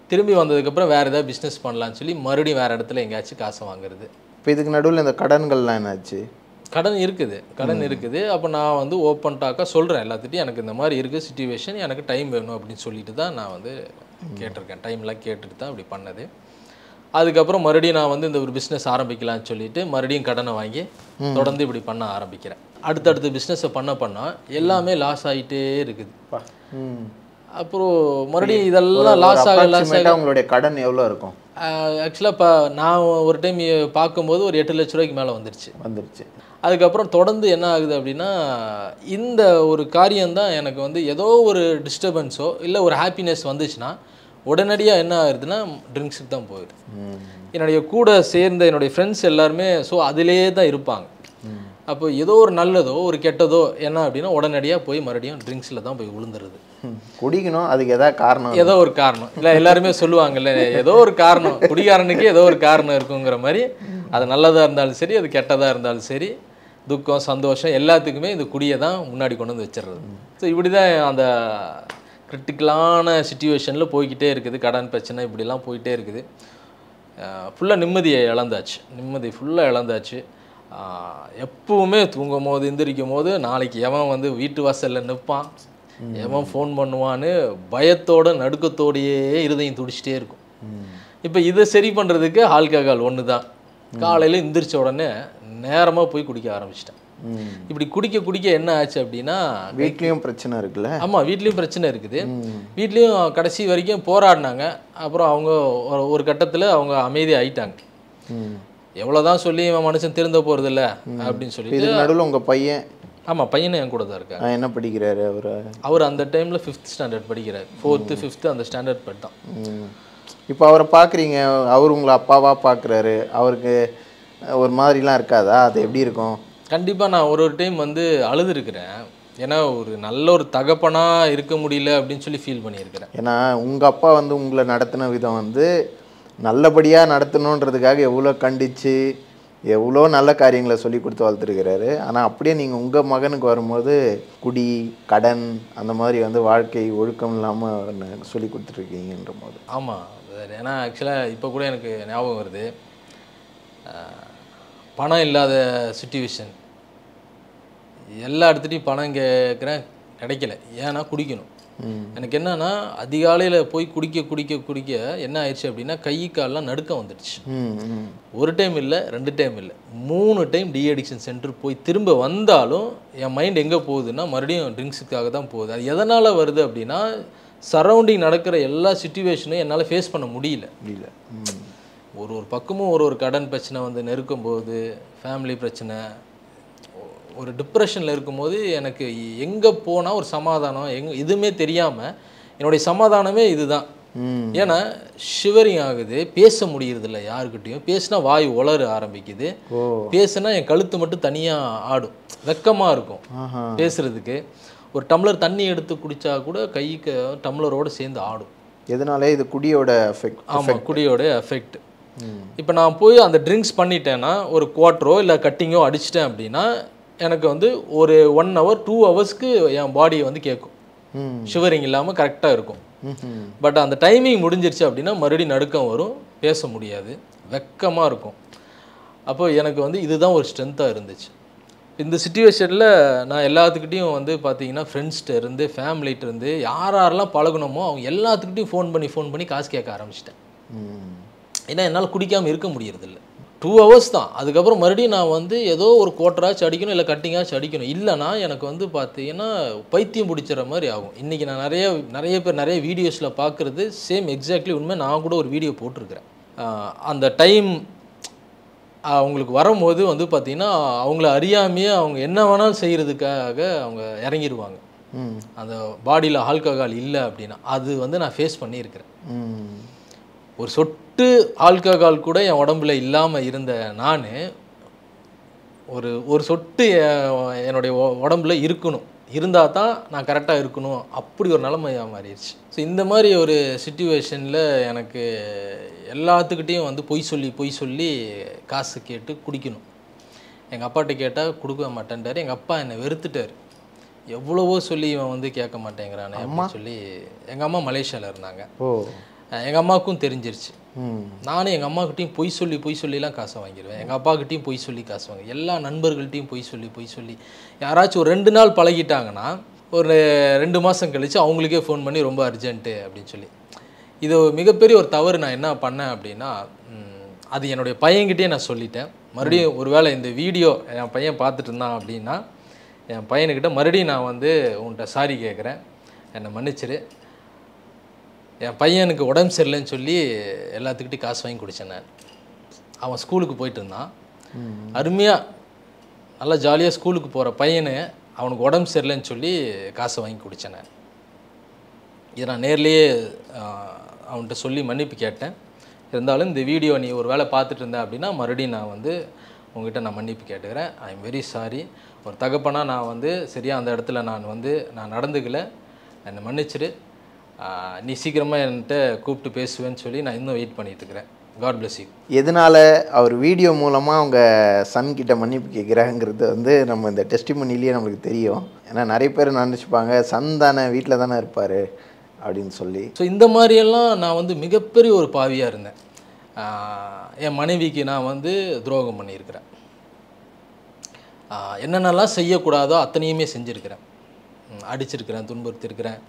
திரும்பி வந்ததுக்கப்புறம் வேறு ஏதாவது பிஸ்னஸ் பண்ணலான்னு சொல்லி மறுபடியும் வேறு இடத்துல எங்கேயாச்சும் காசை வாங்குறது. இப்போ இதுக்கு நடுவில் இந்த கடன்கள்லாம் என்னாச்சு? கடன் இருக்குது. அப்போ நான் வந்து ஓப்பன் டாக்காக சொல்கிறேன் எல்லாத்துட்டையும், எனக்கு இந்த மாதிரி இருக்குது சிச்சுவேஷன், எனக்கு டைம் வேணும் அப்படின்னு சொல்லிட்டு தான் நான் வந்து கேட்டிருக்கேன். டைம்லாம் கேட்டுட்டு தான் அப்படி பண்ணது. அதுக்கப்புறம் மறுபடியும் நான் வந்து இந்த ஒரு பிஸ்னஸ் ஆரம்பிக்கலாம்னு சொல்லிட்டு மறுபடியும் கடனை வாங்கி தொடர்ந்து இப்படி பண்ண ஆரம்பிக்கிறேன். அடுத்தடுத்த பிஸ்னஸை பண்ண எல்லாமே லாஸ் ஆகிட்டே இருக்குது. அப்புறம் மறுபடியும் இதெல்லாம் லாஸ் ஆக உங்களுடைய கடன் எவ்வளோ இருக்கும்? ஆக்சுவலாக இப்போ நான் ஒரு டைம் பார்க்கும்போது ஒரு 8 லட்ச ரூபாய்க்கு மேலே வந்துருச்சு. அதுக்கப்புறம் தொடர்ந்து என்ன ஆகுது அப்படின்னா, இந்த ஒரு காரியம்தான் எனக்கு வந்து ஏதோ ஒரு டிஸ்டர்பன்ஸோ இல்லை ஒரு ஹாப்பினஸ் வந்துச்சுன்னா உடனடியாக என்ன ஆகுதுன்னா ட்ரிங்க்ஸுக்கு தான் போயிடுது. என்னுடைய கூட சேர்ந்த என்னுடைய ஃப்ரெண்ட்ஸ் எல்லாருமே ஸோ அதிலே தான் இருப்பாங்க. அப்போ ஏதோ ஒரு நல்லதோ ஒரு கெட்டதோ என்ன அப்படின்னா உடனடியாக போய் மறுபடியும் ட்ரிங்க்ஸில் தான் போய் விழுந்துருது. குடிக்கணும், அதுக்கு ஏதோ ஒரு காரணம் இல்லை எல்லாருமே சொல்லுவாங்கல்ல, ஏதோ ஒரு காரணம், குடிகாரனுக்கு ஏதோ ஒரு காரணம் இருக்குங்கிற மாதிரி. அது நல்லதாக இருந்தாலும் சரி, அது கெட்டதாக இருந்தாலும் சரி, துக்கம் சந்தோஷம் எல்லாத்துக்குமே இந்த குடியை தான் முன்னாடி கொண்டு வந்து வச்சிடுறது. ஸோ இப்படி தான் அந்த கிரிட்டிக்கலான சுச்சுவேஷனில் போய்கிட்டே இருக்குது. கடன் பிரச்சனை இப்படிலாம் போயிட்டே இருக்குது. ஃபுல்லாக நிம்மதியை நிம்மதி ஃபுல்லாக இழந்தாச்சு. எப்பவுமே தூங்கும் போது எந்திரிக்கும் போது நாளைக்கு எவன் வந்து வீட்டு வாசலில் நிற்பான், எவன் ஃபோன் பண்ணுவான்னு பயத்தோட நடுக்கத்தோடையே இருதயம் துடிச்சிட்டே இருக்கும். இப்போ இதை சரி பண்ணுறதுக்கு ஆல்கஹால் ஒன்று தான். காலையில் எந்திரிச்ச உடனே நேரமாக போய் குடிக்க ஆரம்பிச்சிட்டேன். இப்படி குடிக்க என்ன ஆச்சு அப்படின்னா, வீட்லேயும் பிரச்சனை இருக்குல்ல? ஆமாம், வீட்லேயும் பிரச்சனை இருக்குது. வீட்லேயும் கடைசி வரைக்கும் போராடினாங்க. அப்புறம் அவங்க ஒரு கட்டத்தில் அவங்க அமைதி ஆயிட்டாங்க. எவ்வளோதான் சொல்லி இவன் மனுஷன் திருந்த போகிறதில்ல அப்படின்னு சொல்லிட்டு. நடுவில் உங்கள் பையன்? ஆமாம், பையனும் என் கூட தான் இருக்காங்க. என்ன படிக்கிறாரு அவர் அந்த டைமில் 5th ஸ்டாண்டர்ட் படிக்கிறார். 4th 5th அந்த ஸ்டாண்டர்ட் படித்தான். இப்போ அவரை பார்க்குறீங்க, அவர் உங்களை அப்பாவாக பார்க்குறாரு, அவருக்கு ஒரு மாதிரிலாம் இருக்காதா? அது எப்படி இருக்கும்? கண்டிப்பாக நான் ஒரு டைம் வந்து அழுதுருக்கிறேன். ஏன்னா ஒரு நல்ல ஒரு தகப்பனாக இருக்க முடியல அப்படின்னு சொல்லி ஃபீல் பண்ணியிருக்கிறேன். ஏன்னா உங்கள் அப்பா வந்து உங்களை நடத்தின விதம் வந்து நல்லபடியாக நடத்தணுன்றதுக்காக எவ்வளோ கண்டித்து எவ்வளோ நல்ல காரியங்களை சொல்லி கொடுத்து வளர்த்துருக்கிறாரு. ஆனால் அப்படியே நீங்கள் உங்கள் மகனுக்கு வரும்போது குடி, கடன், அந்த மாதிரி வந்து வாழ்க்கை ஒழுக்கம் இல்லாமல் சொல்லி கொடுத்துட்ருக்கீங்கன்ற போது. ஆமாம், ஏன்னா ஆக்சுவலாக இப்போ கூட எனக்கு ஞாபகம் வருது. பணம் இல்லாத சுச்சுவேஷன், எல்லா இடத்துலையும் பணம் கேட்குறேன், கிடைக்கல. ஏன்னா குடிக்கணும். எனக்கு என்னன்னா அதிகாலையில் போய் குடிக்க என்ன ஆயிடுச்சு அப்படின்னா கை காலெலாம் நடுக்கம் வந்துடுச்சு. ஒரு டைம் இல்லை, 2 டைம் இல்லை, 3 டைம் டி அடிக்ஷன் சென்டர் போய் திரும்ப வந்தாலும் என் மைண்ட் எங்கே போகுதுன்னா மறுபடியும் ட்ரிங்க்ஸுக்காக தான் போகுது. அது எதனால் வருது அப்படின்னா சரௌண்டிங் நடக்கிற எல்லா சுச்சுவேஷனும் என்னால் ஃபேஸ் பண்ண முடியல. ஒரு பக்கமும் ஒரு கடன் பிரச்சனை வந்து நெருக்கும் போது, ஃபேமிலி பிரச்சனை, ஒரு டிப்ரெஷனில் இருக்கும்போது எனக்கு எங்கே போனால் ஒரு சமாதானம் எதுவுமே தெரியாமல் என்னுடைய சமாதானமே இதுதான். ஏன்னா ஷிவரிங் ஆகுது, பேச முடியறதில்ல யாருக்கிட்டையும். பேசினா வாய் உளர ஆரம்பிக்குது, பேசுனா என் கழுத்து மட்டும் தனியாக ஆடும், வெக்கமாக இருக்கும் பேசுறதுக்கு. ஒரு டம்ளர் தண்ணி எடுத்து குடித்தா கூட கைக்கு டம்ளரோடு சேர்ந்து ஆடும். எதனாலே இது குடியோட எஃபெக்ட். ஆமாம், குடியோட எஃபெக்ட். இப்போ நான் போய் அந்த ட்ரிங்க்ஸ் பண்ணிட்டேன்னா ஒரு குவார்ட்டரோ இல்லை கட்டிங்கோ அடிச்சிட்டேன் அப்படின்னா எனக்கு வந்து ஒரு 1 hour 2 hours என் பாடியை வந்து கேட்கும், ஷிவரிங் இல்லாமல் கரெக்டாக இருக்கும். பட் அந்த டைமிங் முடிஞ்சிருச்சு அப்படின்னா மறுபடியும் நடுக்கம் வரும், பேச முடியாது, வெக்கமாக இருக்கும். அப்போ எனக்கு வந்து இதுதான் ஒரு ஸ்ட்ரென்த்தாக இருந்துச்சு. இந்த சுச்சுவேஷனில் நான் எல்லாத்துக்கிட்டையும் வந்து பார்த்தீங்கன்னா ஃப்ரெண்ட்ஸ்கிட்ட இருந்து ஃபேமிலிகிட்ட இருந்து யாரெல்லாம் பழகணுமோ அவங்க எல்லாத்துக்கிட்டையும் ஃபோன் பண்ணி காசு கேட்க ஆரம்பிச்சிட்டேன். ஏன்னா என்னால் குடிக்காமல் இருக்க முடியறதில்ல. 2 hours தான். அதுக்கப்புறம் மறுபடியும் நான் வந்து ஏதோ ஒரு குவார்ட்டராச்சும் அடிக்கணும், இல்லை கட்டிங்காச்சும் அடிக்கணும். இல்லைனா எனக்கு வந்து பார்த்தீங்கன்னா பைத்தியம் பிடிச்சிற மாதிரி ஆகும். இன்றைக்கி நான் நிறைய பேர் நிறைய வீடியோஸில் பார்க்குறது சேம் எக்ஸாக்ட்லி உண்மை. நான் கூட ஒரு வீடியோ போட்டிருக்கிறேன். அந்த டைம் அவங்களுக்கு வரும்போது வந்து பார்த்திங்கன்னா அவங்கள அறியாமையே அவங்க என்ன வேணாலும் செய்கிறதுக்காக அவங்க இறங்கிடுவாங்க. அந்த பாடியில் ஆல்கஹால் இல்லை அப்படின்னா அது வந்து நான் ஃபேஸ் பண்ணியிருக்கிறேன். ஒரு சொட்டு ஆல்கஹால் கூட என் உடம்புல இல்லாமல் இருந்த நான் ஒரு சொட்டு என்னுடைய உடம்புல இருக்கணும், இருந்தால் தான் நான் கரெக்டாக இருக்கணும், அப்படி ஒரு நிலைமையாக மாறிடுச்சு. ஸோ இந்த மாதிரி ஒரு சிச்சுவேஷனில் எனக்கு எல்லாத்துக்கிட்டேயும் வந்து பொய் சொல்லி காசு கேட்டு குடிக்கணும். எங்கள் அப்பாட்ட கேட்டால் கொடுக்க மாட்டேன்ட்டார். எங்கள் அப்பா என்னை வெறுத்துட்டார். எவ்வளவோ சொல்லி இவன் வந்து கேட்க மாட்டேங்கிறானே அப்படின்னு சொல்லி. எங்கள் அம்மா மலேசியாவில் இருந்தாங்க. எங்கள் அம்மாவுக்கும் தெரிஞ்சிருச்சு. நானும் எங்கள் அம்மாக்கிட்டையும் பொய் சொல்லிலாம் காசை வாங்கிடுவேன். எங்கள் அப்பாக்கிட்டையும் பொய் சொல்லி காசு வாங்க, எல்லா நண்பர்கள்ட்டையும் பொய் சொல்லி யாராச்சும் ஒரு 2 நாள் பழகிட்டாங்கன்னா ஒரு 2 மாதம் கழித்து அவங்களுக்கே ஃபோன் பண்ணி ரொம்ப அர்ஜென்ட்டு அப்படின்னு சொல்லி. இது மிகப்பெரிய ஒரு தவறு. நான் என்ன பண்ணேன் அப்படின்னா அது என்னுடைய பையன்கிட்டயே நான் சொல்லிட்டேன். மறுபடியும் ஒருவேளை இந்த வீடியோ என் பையன் பார்த்துட்டு இருந்தான் அப்படின்னா என் பையனுக்கிட்ட மறுபடியும் நான் வந்து உன்கிட்ட சாரி கேட்குறேன், என்னை மன்னிச்சிரு. என் பையனுக்கு உடம்பு சரியில்லைன்னு சொல்லி எல்லாத்துக்கிட்டையும் காசு வாங்கி குடித்தேன் நான். அவன் ஸ்கூலுக்கு போயிட்டு இருந்தான், அருமையாக நல்லா ஜாலியாக ஸ்கூலுக்கு போகிற பையனு அவனுக்கு உடம்பு சரியில்லைன்னு சொல்லி காசை வாங்கி குடித்தேன் நான். இதை நான் நேர்லேயே அவன்கிட்ட சொல்லி மன்னிப்பு கேட்டேன். இருந்தாலும் இந்த வீடியோ நீ ஒரு வேளை பார்த்துட்டு இருந்தேன் அப்படின்னா மறுபடியும் நான் வந்து உங்ககிட்ட நான் மன்னிப்பு கேட்டுக்கிறேன். I am very sorry. ஒரு தகப்பனா நான் வந்து சரியாக அந்த இடத்துல நான் நடந்துக்கல, என்னை மன்னிச்சிடு. நீ சீக்கிரமாக என்கிட்ட கூப்பிட்டு பேசுவேன்னு சொல்லி நான் இன்னும் வெயிட் பண்ணிட்டு இருக்கிறேன். God bless you. எதனால் அவர் வீடியோ மூலமாக அவங்க சன்கிட்ட மன்னிப்பு கேட்குறாங்கிறது வந்து நம்ம இந்த டெஸ்டிமனிலேயே நம்மளுக்கு தெரியும். ஏன்னா நிறைய பேர் நினச்சிப்பாங்க சன் தானே வீட்டில் தானே இருப்பார் அப்படின்னு சொல்லி. ஸோ இந்த மாதிரியெல்லாம் நான் வந்து மிகப்பெரிய ஒரு பாவியாக இருந்தேன். என் மனைவிக்கு நான் வந்து துரோகம் பண்ணியிருக்கிறேன். என்னென்னலாம் செய்யக்கூடாதோ அத்தனையுமே செஞ்சுருக்கிறேன். அடிச்சிருக்கிறேன், துன்புறுத்திருக்கிறேன்,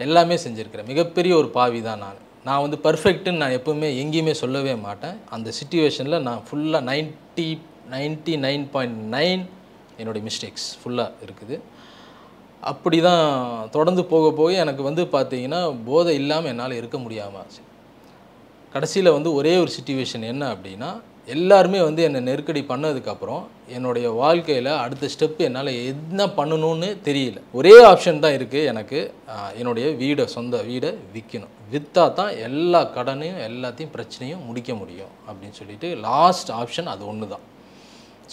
எல்லாமே செஞ்சுருக்கிறேன். மிகப்பெரிய ஒரு பாவி தான் நான். நான் வந்து பர்ஃபெக்ட்டுன்னு நான் எப்போவுமே எங்கேயுமே சொல்லவே மாட்டேன். அந்த சிச்சுவேஷனில் நான் ஃபுல்லாக 99.9 என்னுடைய மிஸ்டேக்ஸ் ஃபுல்லாக இருக்குது. அப்படி தான் தொடர்ந்து போக போக எனக்கு வந்து பார்த்திங்கன்னா போதை இல்லாமல் என்னால் இருக்க முடியாமல் ஆச்சு. கடைசியில் வந்து ஒரே ஒரு சிச்சுவேஷன் என்ன அப்படின்னா, எல்லாருமே வந்து என்னை நெருக்கடி பண்ணதுக்கப்புறம் என்னுடைய வாழ்க்கையில் அடுத்த ஸ்டெப்பு என்னால் என்ன பண்ணணும்னு தெரியல. ஒரே ஆப்ஷன் தான் இருக்குது எனக்கு, என்னுடைய சொந்த வீடை விற்கணும். விற்றா தான் எல்லா கடனையும் எல்லாத்தையும் பிரச்சனையும் முடிக்க முடியும் அப்படின்னு சொல்லிட்டு லாஸ்ட் ஆப்ஷன் அது ஒன்று தான்.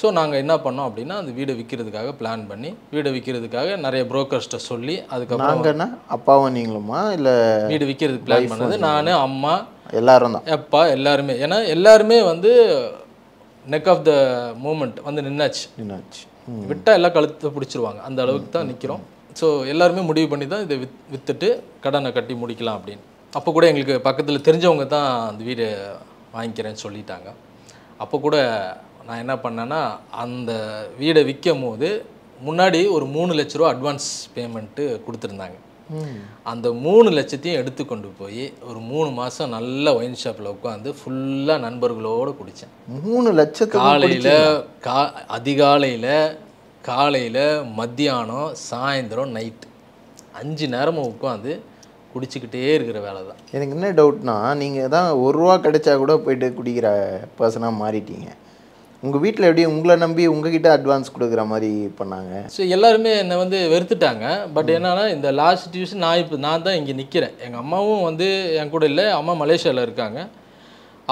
ஸோ நாங்கள் என்ன பண்ணோம் அப்படின்னா, அந்த வீடை விற்கிறதுக்காக பிளான் பண்ணி வீடை விற்கிறதுக்காக நிறைய புரோக்கர்ஸ்ட்டை சொல்லி அதுக்கப்புறம் அப்பாவும் நீங்களுமா இல்லை வீடு விற்கிறதுக்கு பிளான் பண்ணது நான், அம்மா, எல்லாரும் தான், அப்பா எல்லாருமே. ஏன்னா எல்லாருமே வந்து நெக் ஆஃப் த மூமெண்ட் வந்து நின்னாச்சு. விட்டால் எல்லாம் கழுத்தை பிடிச்சிருவாங்க, அந்த அளவுக்கு தான் நிற்கிறோம். ஸோ எல்லாருமே முடிவு பண்ணி தான் இதை விற்றுட்டு கடனை கட்டி முடிக்கலாம் அப்படின்னு. அப்போ கூட எங்களுக்கு பக்கத்தில் தெரிஞ்சவங்க தான் அந்த வீடு வாங்கிக்கிறேன்னு சொல்லிட்டாங்க. அப்போ கூட நான் என்ன பண்ணேன்னா, அந்த வீடை விற்கும் போது முன்னாடி ஒரு 3 லட்ச ரூபா அட்வான்ஸ் பேமெண்ட்டு கொடுத்துருந்தாங்க. அந்த 3 லட்சத்தையும் எடுத்து கொண்டு போய் ஒரு 3 மாதம் நல்ல ஒயின் ஷாப்பில் உட்காந்து ஃபுல்லாக நண்பர்களோடு குடித்தேன். 3 லட்சம் அதிகாலையில், காலையில், மத்தியானம், சாயந்தரம், நைட்டு 5 நேரமும் உட்காந்து குடிச்சிக்கிட்டே இருக்கிற வேலை தான். எனக்கு என்ன டவுட்னா, நீங்கள் தான் 1 ரூபா கிடைச்சா கூட போயிட்டு குடிக்கிற பர்சனாக மாறிட்டீங்க. உங்கள் வீட்டில் எப்படி உங்களை நம்பி உங்ககிட்ட அட்வான்ஸ் கொடுக்குற மாதிரி பண்ணாங்க? ஸோ எல்லாருமே என்னை வந்து வெறுத்துட்டாங்க. பட் என்னன்னா, இந்த லாஸ்ட் சிச்சுவேஷன் நான் தான் இங்கே நிற்கிறேன். எங்கள் அம்மாவும் வந்து என் கூட இல்லை, அம்மா மலேசியாவில் இருக்காங்க.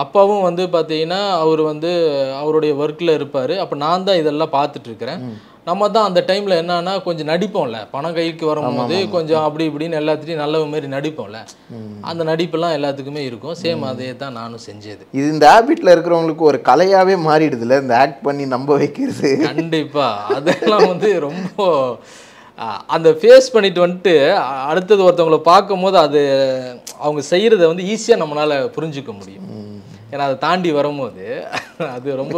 அப்பாவும் வந்து பார்த்தீங்கன்னா அவர் வந்து அவருடைய ஒர்க்கில் இருப்பார். அப்போ நான் தான் இதெல்லாம் பார்த்துட்ருக்கிறேன். நம்ம தான் அந்த டைமில் என்னன்னா கொஞ்சம் நடிப்போம்ல, பணம் கைக்கு வரும்போது கொஞ்சம் அப்படி இப்படின்னு எல்லாத்துலேயும் நல்ல மாதிரி நடிப்போம்ல, அந்த நடிப்பெல்லாம் எல்லாத்துக்குமே இருக்கும். சேம் அதே தான் நானும் செஞ்சது. இது இந்த ஹேபிட்டில் இருக்கிறவங்களுக்கு ஒரு கலையாகவே மாறிடுதுல, இந்த ஆக்ட் பண்ணி நம்ப வைக்கிறது. கண்டிப்பாக அதெல்லாம் வந்து ரொம்ப அந்த ஃபேஸ் பண்ணிட்டு வந்துட்டு அடுத்தது ஒருத்தவங்களை பார்க்கும் போது அது அவங்க செய்கிறத வந்து ஈஸியாக நம்மளால் புரிஞ்சுக்க முடியும். ஏன்னா அதை தாண்டி வரும்போது அது ரொம்ப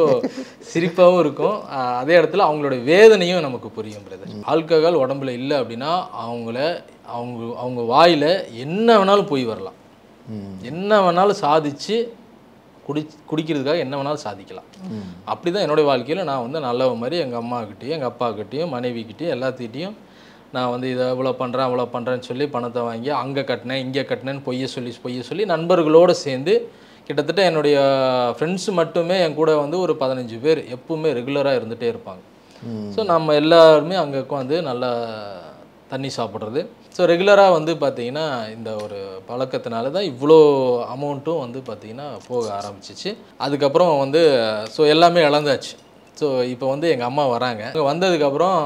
சிரிப்பாகவும் இருக்கும், அதே இடத்துல அவங்களோட வேதனையும் நமக்கு புரியும். பிரதர், ஆல்கஹால் உடம்புல இல்லை அப்படின்னா அவங்க வாயில் என்ன வேணாலும் போய் வரலாம், என்ன வேணாலும் சாதிச்சு குடிக்கிறதுக்காக என்ன வேணாலும் சாதிக்கலாம். அப்படி தான் என்னுடைய வாழ்க்கையில் நான் வந்து நல்ல மாதிரி எங்கள் அம்மாக்கிட்டேயும் எங்கள் அப்பாக்கிட்டேயும் மனைவிக்கிட்டேயும் எல்லாத்துக்கிட்டையும் நான் வந்து இதை இவ்வளோ பண்ணுறேன்னு சொல்லி பணத்தை வாங்கி அங்கே கட்டினேன் இங்கே கட்டினேன்னு பொய்ய சொல்லி நண்பர்களோடு சேர்ந்து கிட்டத்தட்ட என்னுடைய ஃப்ரெண்ட்ஸு மட்டுமே என் கூட வந்து ஒரு 15 பேர் எப்பவுமே ரெகுலராக இருந்துகிட்டே இருப்பாங்க. ஸோ நம்ம எல்லாருமே அங்கே உட்காந்து நல்லா தண்ணி சாப்பிட்றது. ஸோ ரெகுலராக வந்து பார்த்திங்கன்னா இந்த ஒரு பழக்கத்தினால தான் இவ்வளோ அமௌண்ட்டும் வந்து பார்த்திங்கன்னா போக ஆரம்பிச்சிச்சு. அதுக்கப்புறம் வந்து ஸோ எல்லாமே இழந்தாச்சு. ஸோ இப்போ வந்து எங்கள் அம்மா வராங்க. அங்கே வந்ததுக்கப்புறம்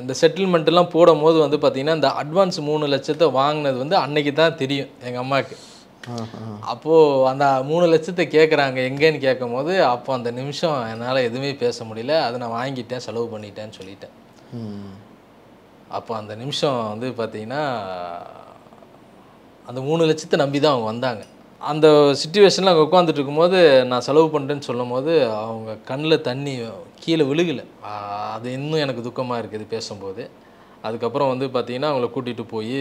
இந்த செட்டில்மெண்ட்டெல்லாம் போடும் போது வந்து பார்த்திங்கன்னா இந்த அட்வான்ஸ் 3 லட்சத்தை வாங்கினது வந்து அன்னைக்கு தான் தெரியும் எங்கள் அம்மாவுக்கு. அப்போது அந்த 3 லட்சத்தை கேட்குறாங்க எங்கேன்னு கேட்கும் போது அப்போ அந்த நிமிஷம் என்னால் எதுவுமே பேச முடியல. அதை நான் வாங்கிட்டேன், செலவு பண்ணிட்டேன்னு சொல்லிட்டேன். அப்போ அந்த நிமிஷம் வந்து பார்த்திங்கன்னா அந்த 3 லட்சத்தை நம்பி தான் அவங்க வந்தாங்க. அந்த சிச்சுவேஷனில் அங்கே உட்காந்துட்டு இருக்கும்போது நான் செலவு பண்ணுறேன்னு சொல்லும் போது அவங்க கண்ணில் தண்ணி கீழே விழுகலை. அது இன்னும் எனக்கு துக்கமாக இருக்குது பேசும்போது. அதுக்கப்புறம் வந்து பார்த்திங்கன்னா அவங்கள கூட்டிகிட்டு போய்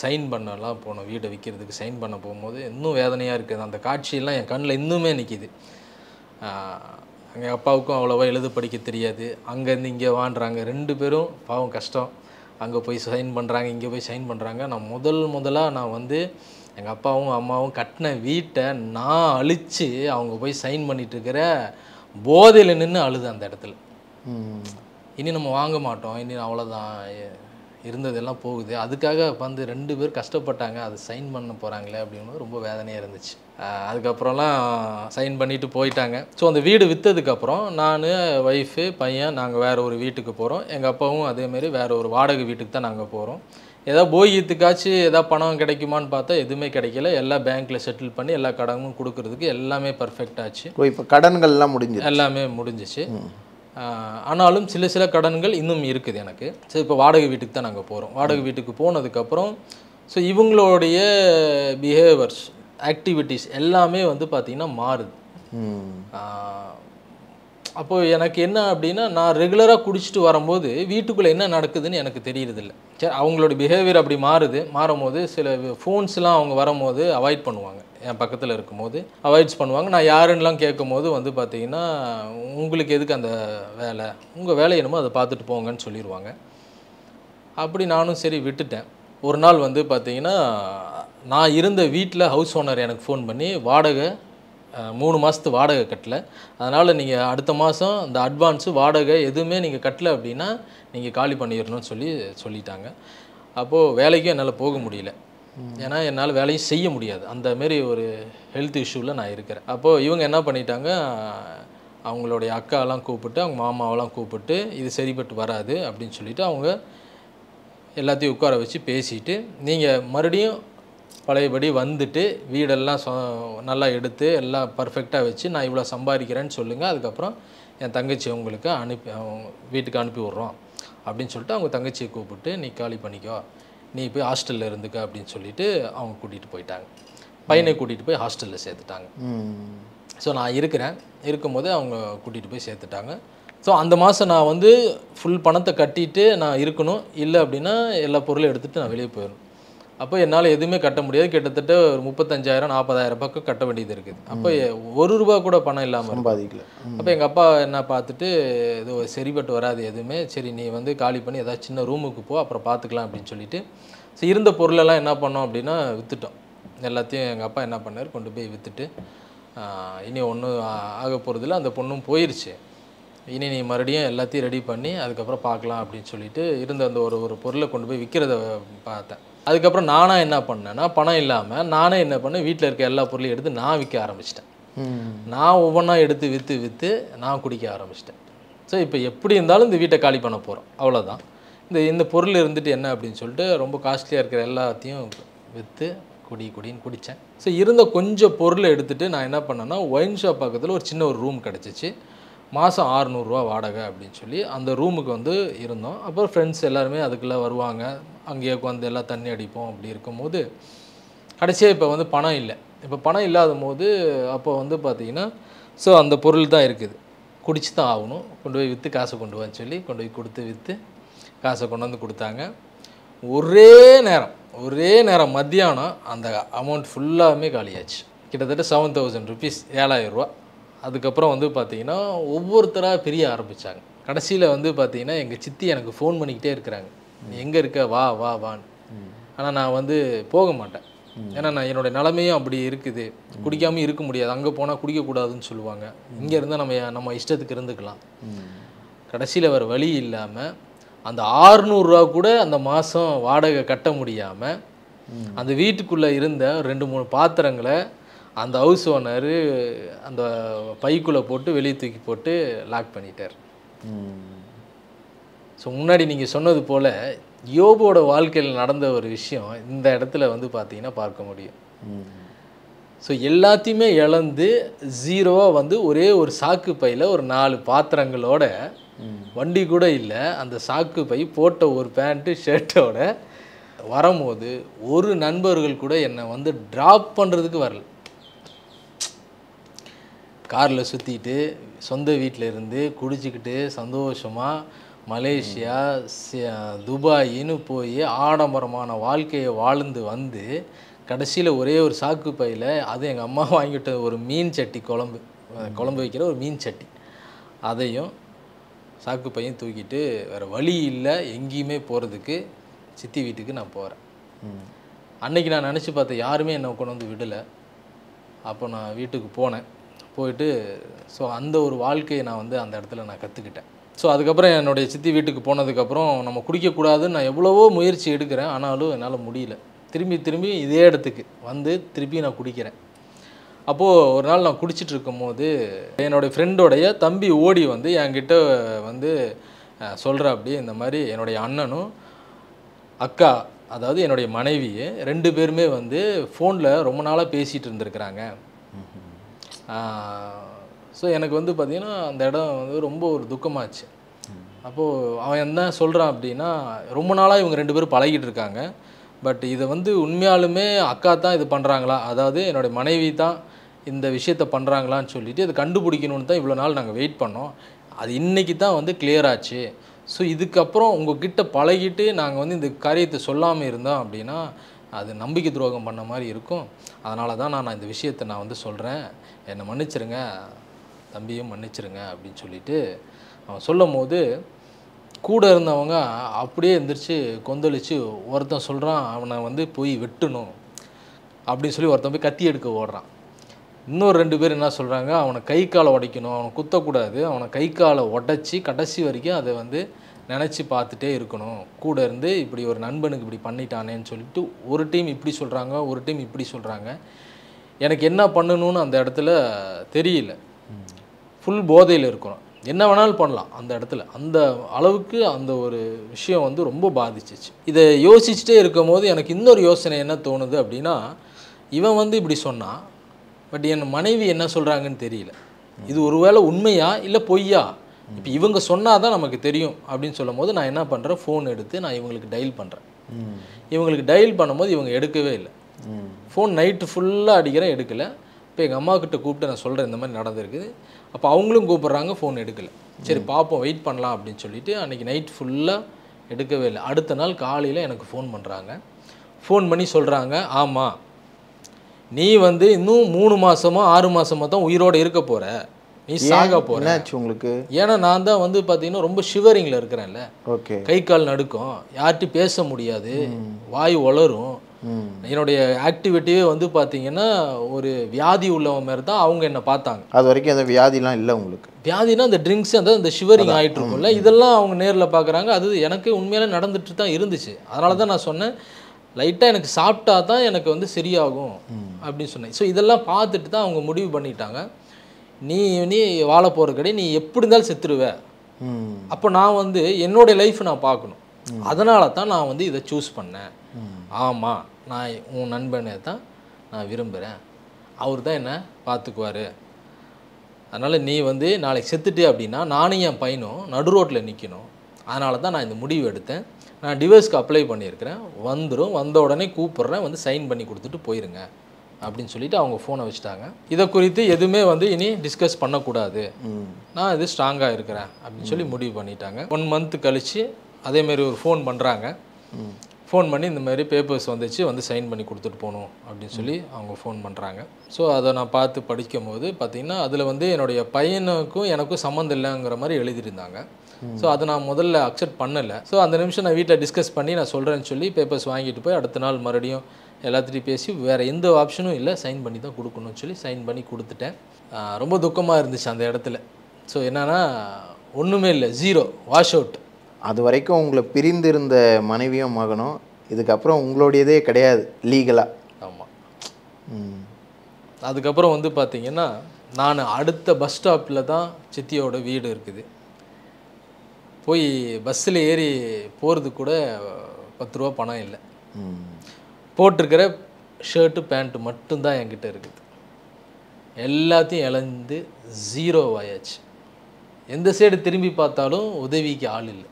சைன் பண்ணலாம் போனோம். வீடை விற்கிறதுக்கு சைன் பண்ண போகும்போது இன்னும் வேதனையாக இருக்குது. அந்த காட்சியெல்லாம் என் கண்ணில் இன்னுமே நிற்கிது. எங்கள் அப்பாவுக்கும் அவ்வளோவா எழுத படிக்க தெரியாது. அங்கேருந்து இங்கே வாண்டுறாங்க, 2 பேரும் பாவம் கஷ்டம். அங்கே போய் சைன் பண்ணுறாங்க, இங்கே போய் சைன் பண்ணுறாங்க. நான் முதலாக நான் வந்து எங்கள் அப்பாவும் அம்மாவும் கட்டின வீட்டை நான் அழித்து அவங்க போய் சைன் பண்ணிட்டு இருக்கிற போதையில் நின்று அழுது அந்த இடத்துல. இனி நம்ம வாங்க மாட்டோம், இனி அவ்வளோதான், இருந்ததெல்லாம் போகுது. அதுக்காக வந்து 2 பேர் கஷ்டப்பட்டாங்க, அது சைன் பண்ண போகிறாங்களே அப்படின்னு ரொம்ப வேதனையாக இருந்துச்சு. அதுக்கப்புறம்லாம் சைன் பண்ணிவிட்டு போயிட்டாங்க. ஸோ அந்த வீடு விற்றதுக்கப்புறம் நான், ஒய்ஃபு, பையன் நாங்கள் வேறு ஒரு வீட்டுக்கு போகிறோம். எங்கள் அப்பாவும் அதேமாரி வேறு ஒரு வாடகை வீட்டுக்கு தான் நாங்கள் போகிறோம். ஏதாவது போகியத்துக்காச்சும் ஏதாவது பணம் கிடைக்குமான்னு பார்த்தா எதுவுமே கிடைக்கல. எல்லாம் பேங்க்கில் செட்டில் பண்ணி எல்லா கடனும் கொடுக்கறதுக்கு எல்லாமே பர்ஃபெக்ட் ஆச்சு. இப்போ கடன்கள்லாம் முடிஞ்சு எல்லாமே முடிஞ்சிச்சு. ஆனாலும் சில கடன்கள் இன்னும் இருக்குது எனக்கு. சரி, இப்போ வாடகை வீட்டுக்கு தான் நாங்கள் போகிறோம். வாடகை வீட்டுக்கு போனதுக்கப்புறம் ஸோ இவங்களுடைய பிஹேவியர்ஸ், ஆக்டிவிட்டீஸ் எல்லாமே வந்து பார்த்திங்கன்னா மாறுது. அப்போது எனக்கு என்ன அப்படின்னா, நான் ரெகுலராக குடிச்சிட்டு வரும்போது வீட்டுக்குள்ளே என்ன நடக்குதுன்னு எனக்கு தெரியறதில்ல. சரி, அவங்களோட பிஹேவியர் அப்படி மாறும்போது சில ஃபோன்ஸ்லாம் அவங்க வரும்போது அவாய்ட் பண்ணுவாங்க. என் பக்கத்தில் இருக்கும்போது அவாய்ட்ஸ் பண்ணுவாங்க. நான் யாருன்னெலாம் கேட்கும்போது வந்து பார்த்திங்கன்னா, உங்களுக்கு எதுக்கு அந்த வேலை, உங்கள் வேலை என்னமோ அதை பார்த்துட்டு போங்கன்னு சொல்லிடுவாங்க. அப்படி நானும் சரி விட்டுட்டேன். ஒரு நாள் வந்து பார்த்திங்கன்னா, நான் இருந்த வீட்டில் ஹவுஸ் ஓனர் எனக்கு ஃபோன் பண்ணி, வாடகை 3 மாதத்து வாடகை கட்டல, அதனால் நீங்கள் அடுத்த மாதம் இந்த அட்வான்ஸு வாடகை எதுவுமே நீங்கள் கட்டலை அப்படின்னா நீங்கள் காலி பண்ணிடணும்னு சொல்லிட்டாங்க. அப்போது வேலைக்கும் என்னால் போக முடியல. ஏன்னா என்னால் வேலையும் செய்ய முடியாது, அந்தமாரி ஒரு ஹெல்த் இஷ்யூவில் நான் இருக்கிறேன். அப்போது இவங்க என்ன பண்ணிட்டாங்க, அவங்களுடைய அக்காவெல்லாம் கூப்பிட்டு, அவங்க மாமாவெல்லாம் கூப்பிட்டு, இது சரிப்பட்டு வராது அப்படின்னு சொல்லிவிட்டு அவங்க எல்லாத்தையும் உட்கார வச்சு பேசிட்டு, நீங்கள் மறுபடியும் பழையபடி வந்துட்டு வீடெல்லாம் நல்லா எடுத்து எல்லாம் பர்ஃபெக்டாக வச்சு நான் இவ்வளோ சம்பாதிக்கிறேன்னு சொல்லுங்கள், அதுக்கப்புறம் என் தங்கச்சி உங்களுக்கு வீட்டுக்கு அனுப்பி விட்றோம் அப்படின்னு சொல்லிட்டு அவங்க தங்கச்சியை கூப்பிட்டு, நீ காலி பண்ணிக்கோ, நீ போய் ஹாஸ்டலில் இருந்துக்க அப்படின்னு சொல்லிட்டு அவங்க கூட்டிகிட்டு போயிட்டாங்க. பையனை கூட்டிகிட்டு போய் ஹாஸ்டலில் சேர்த்துட்டாங்க. ஸோ நான் இருக்கும்போது அவங்க கூட்டிகிட்டு போய் சேர்த்துட்டாங்க. ஸோ அந்த மாதம் நான் வந்து ஃபுல் பணத்தை கட்டிட்டு நான் இருக்கணும், இல்லை அப்படின்னா எல்லா பொருளும் எடுத்துகிட்டு நான் வெளியே போயிடணும். அப்போ என்னால் எதுவுமே கட்ட முடியாது. கிட்டத்தட்ட ஒரு 35,000 40,000 பக்கம் கட்ட வேண்டியது இருக்குது. அப்போ ₹1 கூட பணம் இல்லாமல் சம்பாதிக்கல. அப்போ எங்கள் அப்பா என்ன பார்த்துட்டு, இது சரிப்பட்டு வராது எதுவுமே, சரி நீ வந்து காலி பண்ணி ஏதாவது சின்ன ரூமுக்கு போ, அப்புறம் பார்த்துக்கலாம் அப்படின்னு சொல்லிட்டு, ஸோ இருந்த பொருளெல்லாம் என்ன பண்ணோம் அப்படின்னா விற்றுட்டோம். எல்லாத்தையும் எங்கள் அப்பா என்ன பண்ணார், கொண்டு போய் விற்றுட்டு, இனி ஒன்றும் ஆக போகிறதில்ல, அந்த பொண்ணும் போயிடுச்சு, இனி நீ மறுபடியும் எல்லாத்தையும் ரெடி பண்ணி அதுக்கப்புறம் பார்க்கலாம் அப்படின்னு சொல்லிட்டு இருந்த அந்த ஒரு பொருளை கொண்டு போய் விற்கிறத பார்த்தேன். அதுக்கப்புறம் நானாக என்ன பண்ணேன்னா, பணம் இல்லாமல் நானே என்ன பண்ணேன், வீட்டில் இருக்க எல்லா பொருளையும் எடுத்து நான் விற்க ஆரம்பிச்சிட்டேன். நான் ஒவ்வொன்றா எடுத்து விற்று நான் குடிக்க ஆரம்பிச்சிட்டேன். ஸோ இப்போ எப்படி இருந்தாலும் இந்த வீட்டை காலி பண்ண போகிறோம், அவ்வளோதான். இந்த பொருள் இருந்துட்டு என்ன அப்படின்னு சொல்லிட்டு ரொம்ப காஸ்ட்லியாக இருக்கிற எல்லாத்தையும் விற்று குடின்னு குடித்தேன். ஸோ இருந்த கொஞ்சம் பொருளை எடுத்துகிட்டு நான் என்ன பண்ணேன்னா, ஒயின் ஷாப் பக்கத்தில் ஒரு சின்ன ஒரு ரூம் கிடச்சிச்சு. மாதம் ₹600 வாடகை அப்படின்னு சொல்லி அந்த ரூமுக்கு வந்து இருந்தோம். அப்புறம் ஃப்ரெண்ட்ஸ் எல்லாருமே அதுக்குள்ளே வருவாங்க, அங்கேயே உட்காந்து எல்லாம் தண்ணி அடிப்போம். அப்படி இருக்கும்போது கடைசியாக இப்போ வந்து பணம் இல்லை. இப்போ பணம் இல்லாத போது அப்போ வந்து பார்த்திங்கன்னா, ஸோ அந்த பொருள் தான் இருக்குது, குடிச்சு தான் ஆகணும், கொண்டு போய் விற்று காசை கொண்டு வான்னு சொல்லி கொண்டு போய் கொடுத்து விற்று காசை கொண்டு வந்து கொடுத்தாங்க. ஒரே நேரம் மத்தியானம் அந்த அமௌண்ட் ஃபுல்லாகவே காலியாச்சு. கிட்டத்தட்ட ₹7,000 ₹7,000. அதுக்கப்புறம் வந்து பார்த்திங்கன்னா ஒவ்வொருத்தராக பிரிய ஆரம்பித்தாங்க. கடைசியில் வந்து பார்த்திங்கன்னா எங்கள் சித்தி எனக்கு ஃபோன் பண்ணிக்கிட்டே இருக்கிறாங்க, நீ எங்கே இருக்க, வான்னு. ஆனால் நான் வந்து போக மாட்டேன். ஏன்னா நான் என்னோடய நிலைமையும் அப்படி இருக்குது, குடிக்காமல் இருக்க முடியாது, அங்கே போனால் குடிக்கக்கூடாதுன்னு சொல்லுவாங்க, இங்கே இருந்தால் நம்ம இஷ்டத்துக்கு இருந்துக்கலாம். கடைசியில் வேறு வழி இல்லாமல் அந்த ₹600 கூட அந்த மாதம் வாடகை கட்ட முடியாமல் அந்த வீட்டுக்குள்ளே இருந்த 2-3 பாத்திரங்களை அந்த ஹவுஸ் ஓனரு அந்த பைக்குள்ளே போட்டு வெளியே தூக்கி போட்டு லாக் பண்ணிட்டார். ஸோ முன்னாடி நீங்கள் சொன்னது போல் யோபோட வாழ்க்கையில் நடந்த ஒரு விஷயம் இந்த இடத்துல வந்து பார்த்தீங்கன்னா பார்க்க முடியும். ஸோ எல்லாத்தையுமே இழந்து ஜீரோவாக வந்து ஒரே ஒரு சாக்கு பையில் ஒரு 4 பாத்திரங்களோட, வண்டி கூட இல்லை, அந்த சாக்கு பை போட்ட ஒரு பேண்ட்டு ஷர்ட்டோட வரும்போது ஒரு நண்பர்கள் கூட என்னை வந்து ட்ராப் பண்ணுறதுக்கு வரல. காரில் சுற்றிட்டு சொந்த வீட்டில் இருந்து குடிச்சிக்கிட்டு சந்தோஷமாக மலேசியா துபாயின்னு போய் ஆடம்பரமான வாழ்க்கையை வாழ்ந்து வந்து கடைசியில் ஒரே ஒரு சாக்கு பையில், அது எங்கள் அம்மா வாங்கிட்ட ஒரு மீன் சட்டி குழம்பு, குழம்பு வைக்கிற ஒரு மீன் சட்டி, அதையும் சாக்கு பையன் தூக்கிட்டு வேறு வழி இல்லை எங்கேயுமே போகிறதுக்கு சித்தி வீட்டுக்கு நான் போகிறேன். அன்றைக்கி நான் நினச்சி பார்த்தேன், யாருமே என்னை கொண்டு வந்து விடலை. அப்போ நான் வீட்டுக்கு போனேன். போயிட்டு ஸோ அந்த ஒரு வாழ்க்கையை நான் வந்து அந்த இடத்துல நான் கற்றுக்கிட்டேன். ஸோ அதுக்கப்புறம் என்னுடைய சித்தி வீட்டுக்கு போனதுக்கப்புறம் நம்ம குடிக்கக்கூடாதுன்னு நான் எவ்வளவோ முயற்சி எடுக்கிறேன், ஆனாலும் என்னால் முடியல. திரும்பி இதே இடத்துக்கு வந்து திருப்பி நான் குடிக்கிறேன். அப்போது ஒரு நாள் நான் குடிச்சிட்டு இருக்கும்போது என்னுடைய ஃப்ரெண்டோடைய தம்பி ஓடி வந்து என்கிட்ட வந்து சொல்கிறா, அப்படி இந்த மாதிரி என்னுடைய அண்ணனும் அக்கா, அதாவது என்னுடைய மனைவி 2 பேருமே வந்து ஃபோனில் ரொம்ப நாளாக பேசிகிட்டு இருந்திருக்கிறாங்க. ஸோ எனக்கு வந்து பார்த்திங்கன்னா அந்த இடம் வந்து ரொம்ப ஒரு துக்கமாச்சு. அப்போது அவன் என்ன சொல்கிறான் அப்படின்னா, ரொம்ப நாளாக இவங்க 2 பேரும் பழகிட்டு இருக்காங்க, பட் இதை வந்து உண்மையாலுமே அக்கா தான் இது பண்ணுறாங்களா, அதாவது என்னுடைய மனைவி தான் இந்த விஷயத்தை பண்ணுறாங்களான்னு சொல்லிட்டு அதை கண்டுபிடிக்கணுன்னு தான் இவ்வளோ நாள் நாங்கள் வெயிட் பண்ணோம். அது இன்றைக்கி தான் வந்து கிளியர் ஆச்சு. ஸோ இதுக்கப்புறம் உங்ககிட்ட பழகிட்டு நாங்கள் வந்து இந்த காரியத்தை சொல்லாமல் இருந்தோம் அப்படின்னா அது நம்பிக்கை துரோகம் பண்ண மாதிரி இருக்கும். அதனால தான் நான் இந்த விஷயத்தை நான் வந்து சொல்கிறேன், என்னை மன்னிச்சிருங்க, தம்பியும் மன்னிச்சிருங்க அப்படின்னு சொல்லிட்டு அவன் சொல்லும் போது கூட இருந்தவங்க அப்படியே எந்திரிச்சு கொந்தளிச்சு ஒருத்தன் சொல்கிறான், அவனை வந்து போய் வெட்டணும் அப்படின்னு சொல்லி ஒருத்தன் போய் கத்தி எடுக்க ஓடுறான். இன்னொரு 2 பேர் என்ன சொல்கிறாங்க, அவனை கை காலை உடைக்கணும், அவனை குத்தக்கூடாது, அவனை கை காலை உடைச்சி கடைசி வரைக்கும் அதை வந்து நினச்சி பார்த்துட்டே இருக்கணும், கூட இருந்து இப்படி ஒரு நண்பனுக்கு இப்படி பண்ணிட்டானேன்னு சொல்லிட்டு ஒரு டீம் இப்படி சொல்கிறாங்க, ஒரு டீம் இப்படி சொல்கிறாங்க. எனக்கு என்ன பண்ணணும்னு அந்த இடத்துல தெரியல. ஃபுல் போதையில் இருக்கிறோம், என்ன வேணாலும் பண்ணலாம் அந்த இடத்துல. அந்த அளவுக்கு அந்த ஒரு விஷயம் வந்து ரொம்ப பாதிச்சிச்சு. இதை யோசிச்சுட்டே இருக்கும் போது எனக்கு இன்னொரு யோசனை என்ன தோணுது அப்படின்னா, இவன் வந்து இப்படி சொன்னான், பட் என் மனைவி என்ன சொல்கிறாங்கன்னு தெரியல. இது ஒருவேளை உண்மையா இல்லை பொய்யா, இப்போ இவங்க சொன்னால் தான் நமக்கு தெரியும் அப்படின்னு சொல்லும் போது நான் என்ன பண்ணுறேன், ஃபோன் எடுத்து நான் இவங்களுக்கு டயல் பண்ணுறேன். இவங்களுக்கு டயல் பண்ணும்போது இவங்க எடுக்கவே இல்லை. ஃபோன் நைட்டு ஃபுல்லாக அடிக்கிறேன், எடுக்கலை. இப்போ எங்கள் அம்மாக்கிட்ட கூப்பிட்டு நான் சொல்கிறேன் இந்த மாதிரி நடந்திருக்குது. அப்போ அவங்களும் கூப்பிட்றாங்க, ஃபோன் எடுக்கலை. சரி பார்ப்போம், வெயிட் பண்ணலாம் அப்படின்னு சொல்லிட்டு அன்றைக்கி நைட் ஃபுல்லாக எடுக்கவே இல்லை. அடுத்த நாள் காலையில் எனக்கு ஃபோன் பண்ணுறாங்க. ஃபோன் பண்ணி சொல்கிறாங்க, ஆமாம் நீ வந்து இன்னும் 3 மாதமோ 6 மாதமோ தான் உயிரோடு இருக்க போகிற, நீ சாக போகிற. என்னாச்சு உங்களுக்கு? ஏன்னா நான் தான் வந்து பார்த்தீங்கன்னா ரொம்ப ஷிவரிங்கில் இருக்கிறேன்ல, ஓகே, கை கால் நடுக்கும், யார்கிட்டையும் பேச முடியாது, வாய் உளரும், என்னுடைய ஆக்டிவிட்டியே வந்து பார்த்தீங்கன்னா ஒரு வியாதி உள்ளவன் மாதிரி தான் அவங்க என்னை பார்த்தாங்க. அது வரைக்கும் அந்த வியாதிலாம் இல்லை உங்களுக்கு? வியாதினா அந்த ட்ரிங்க்ஸ் அந்த ஷிவரிங் ஆகிட்டு இருக்கும்ல, இதெல்லாம் அவங்க நேரில் பார்க்குறாங்க. அது எனக்கு உண்மையிலே நடந்துட்டு தான் இருந்துச்சு. அதனால தான் நான் சொன்னேன், லைட்டாக எனக்கு சாப்பிட்டா தான் எனக்கு வந்து சரியாகும் அப்படின்னு சொன்னேன். ஸோ இதெல்லாம் பார்த்துட்டு தான் அவங்க முடிவு பண்ணிட்டாங்க, நீ நீ வாழ போகிற கிடையாது, நீ எப்படி இருந்தாலும் செத்துருவ. அப்போ நான் வந்து என்னுடைய லைஃப் நான் பார்க்கணும், அதனால தான் நான் வந்து இதை சூஸ் பண்ணேன். ஆமாம் நான் உன் நண்பனை தான் நான் விரும்புகிறேன், அவர் தான் என்னை பார்த்துக்குவார், அதனால் நீ வந்து நாளைக்கு செத்துட்டு அப்படின்னா நானும் என் பையனும் நடு ரோட்டில் நிற்கணும். அதனால தான் நான் இந்த முடிவு எடுத்தேன். நான் டிவோர்ஸ்க்கு அப்ளை பண்ணியிருக்கிறேன், வந்துடும், வந்த உடனே கூப்பிட்றேன், வந்து சைன் பண்ணி கொடுத்துட்டு போயிருங்க அப்படின்னு சொல்லிட்டு அவங்க ஃபோனை வச்சுட்டாங்க. இதை குறித்து எதுவுமே வந்து இனி டிஸ்கஸ் பண்ணக்கூடாது, நான் இது ஸ்ட்ராங்காக இருக்கிறேன் அப்படின்னு சொல்லி முடிவு பண்ணிட்டாங்க. 1 மந்த் கழித்து அதேமாரி ஒரு ஃபோன் பண்ணுறாங்க. ஃபோன் பண்ணி இந்த மாதிரி பேப்பர்ஸ் வந்துச்சு, வந்து சைன் பண்ணி கொடுத்துட்டு போகணும் அப்படின்னு சொல்லி அவங்க ஃபோன் பண்ணுறாங்க. ஸோ அதை நான் பார்த்து படிக்கும் போது பார்த்திங்கன்னா அதில் வந்து என்னுடைய பையனுக்கும் எனக்கும் சம்மந்தம் இல்லைங்கிற மாதிரி எழுதியிருந்தாங்க. ஸோ அதை நான் முதல்ல அக்செப்ட் பண்ணலை. ஸோ அந்த நிமிஷம் நான் வீட்டில் டிஸ்கஸ் பண்ணி நான் சொல்கிறேன்னு சொல்லி பேப்பர்ஸ் வாங்கிட்டு போய் அடுத்த நாள் மறுபடியும் எல்லாத்துட்டையும் பேசி வேறு எந்த ஆப்ஷனும் இல்லை, சைன் பண்ணி தான் கொடுக்கணும்னு சொல்லி சைன் பண்ணி கொடுத்துட்டேன். ரொம்ப துக்கமாக இருந்துச்சு அந்த இடத்துல. ஸோ என்னென்னா ஒன்றுமே இல்லை, 0 வாஷ் அவுட். அது வரைக்கும் உங்களை பிரிந்திருந்த மனைவியும் மகனும் இதுக்கப்புறம் உங்களுடையதே கிடையாது லீகலாக? ஆமாம். அதுக்கப்புறம் வந்து பார்த்திங்கன்னா நான் அடுத்த பஸ் ஸ்டாப்பில் தான் சித்தியோட வீடு இருக்குது. போய் பஸ்ஸில் ஏறி போகிறது கூட 10 ரூபா பணம் இல்லை. போட்டிருக்கிற ஷர்ட்டு பேண்ட்டு மட்டும்தான் என்கிட்ட இருக்குது. எல்லாத்தையும் இழந்து 0 ஆயாச்சு. எந்த சைடு திரும்பி பார்த்தாலும் உதவிக்கு ஆள் இல்லை.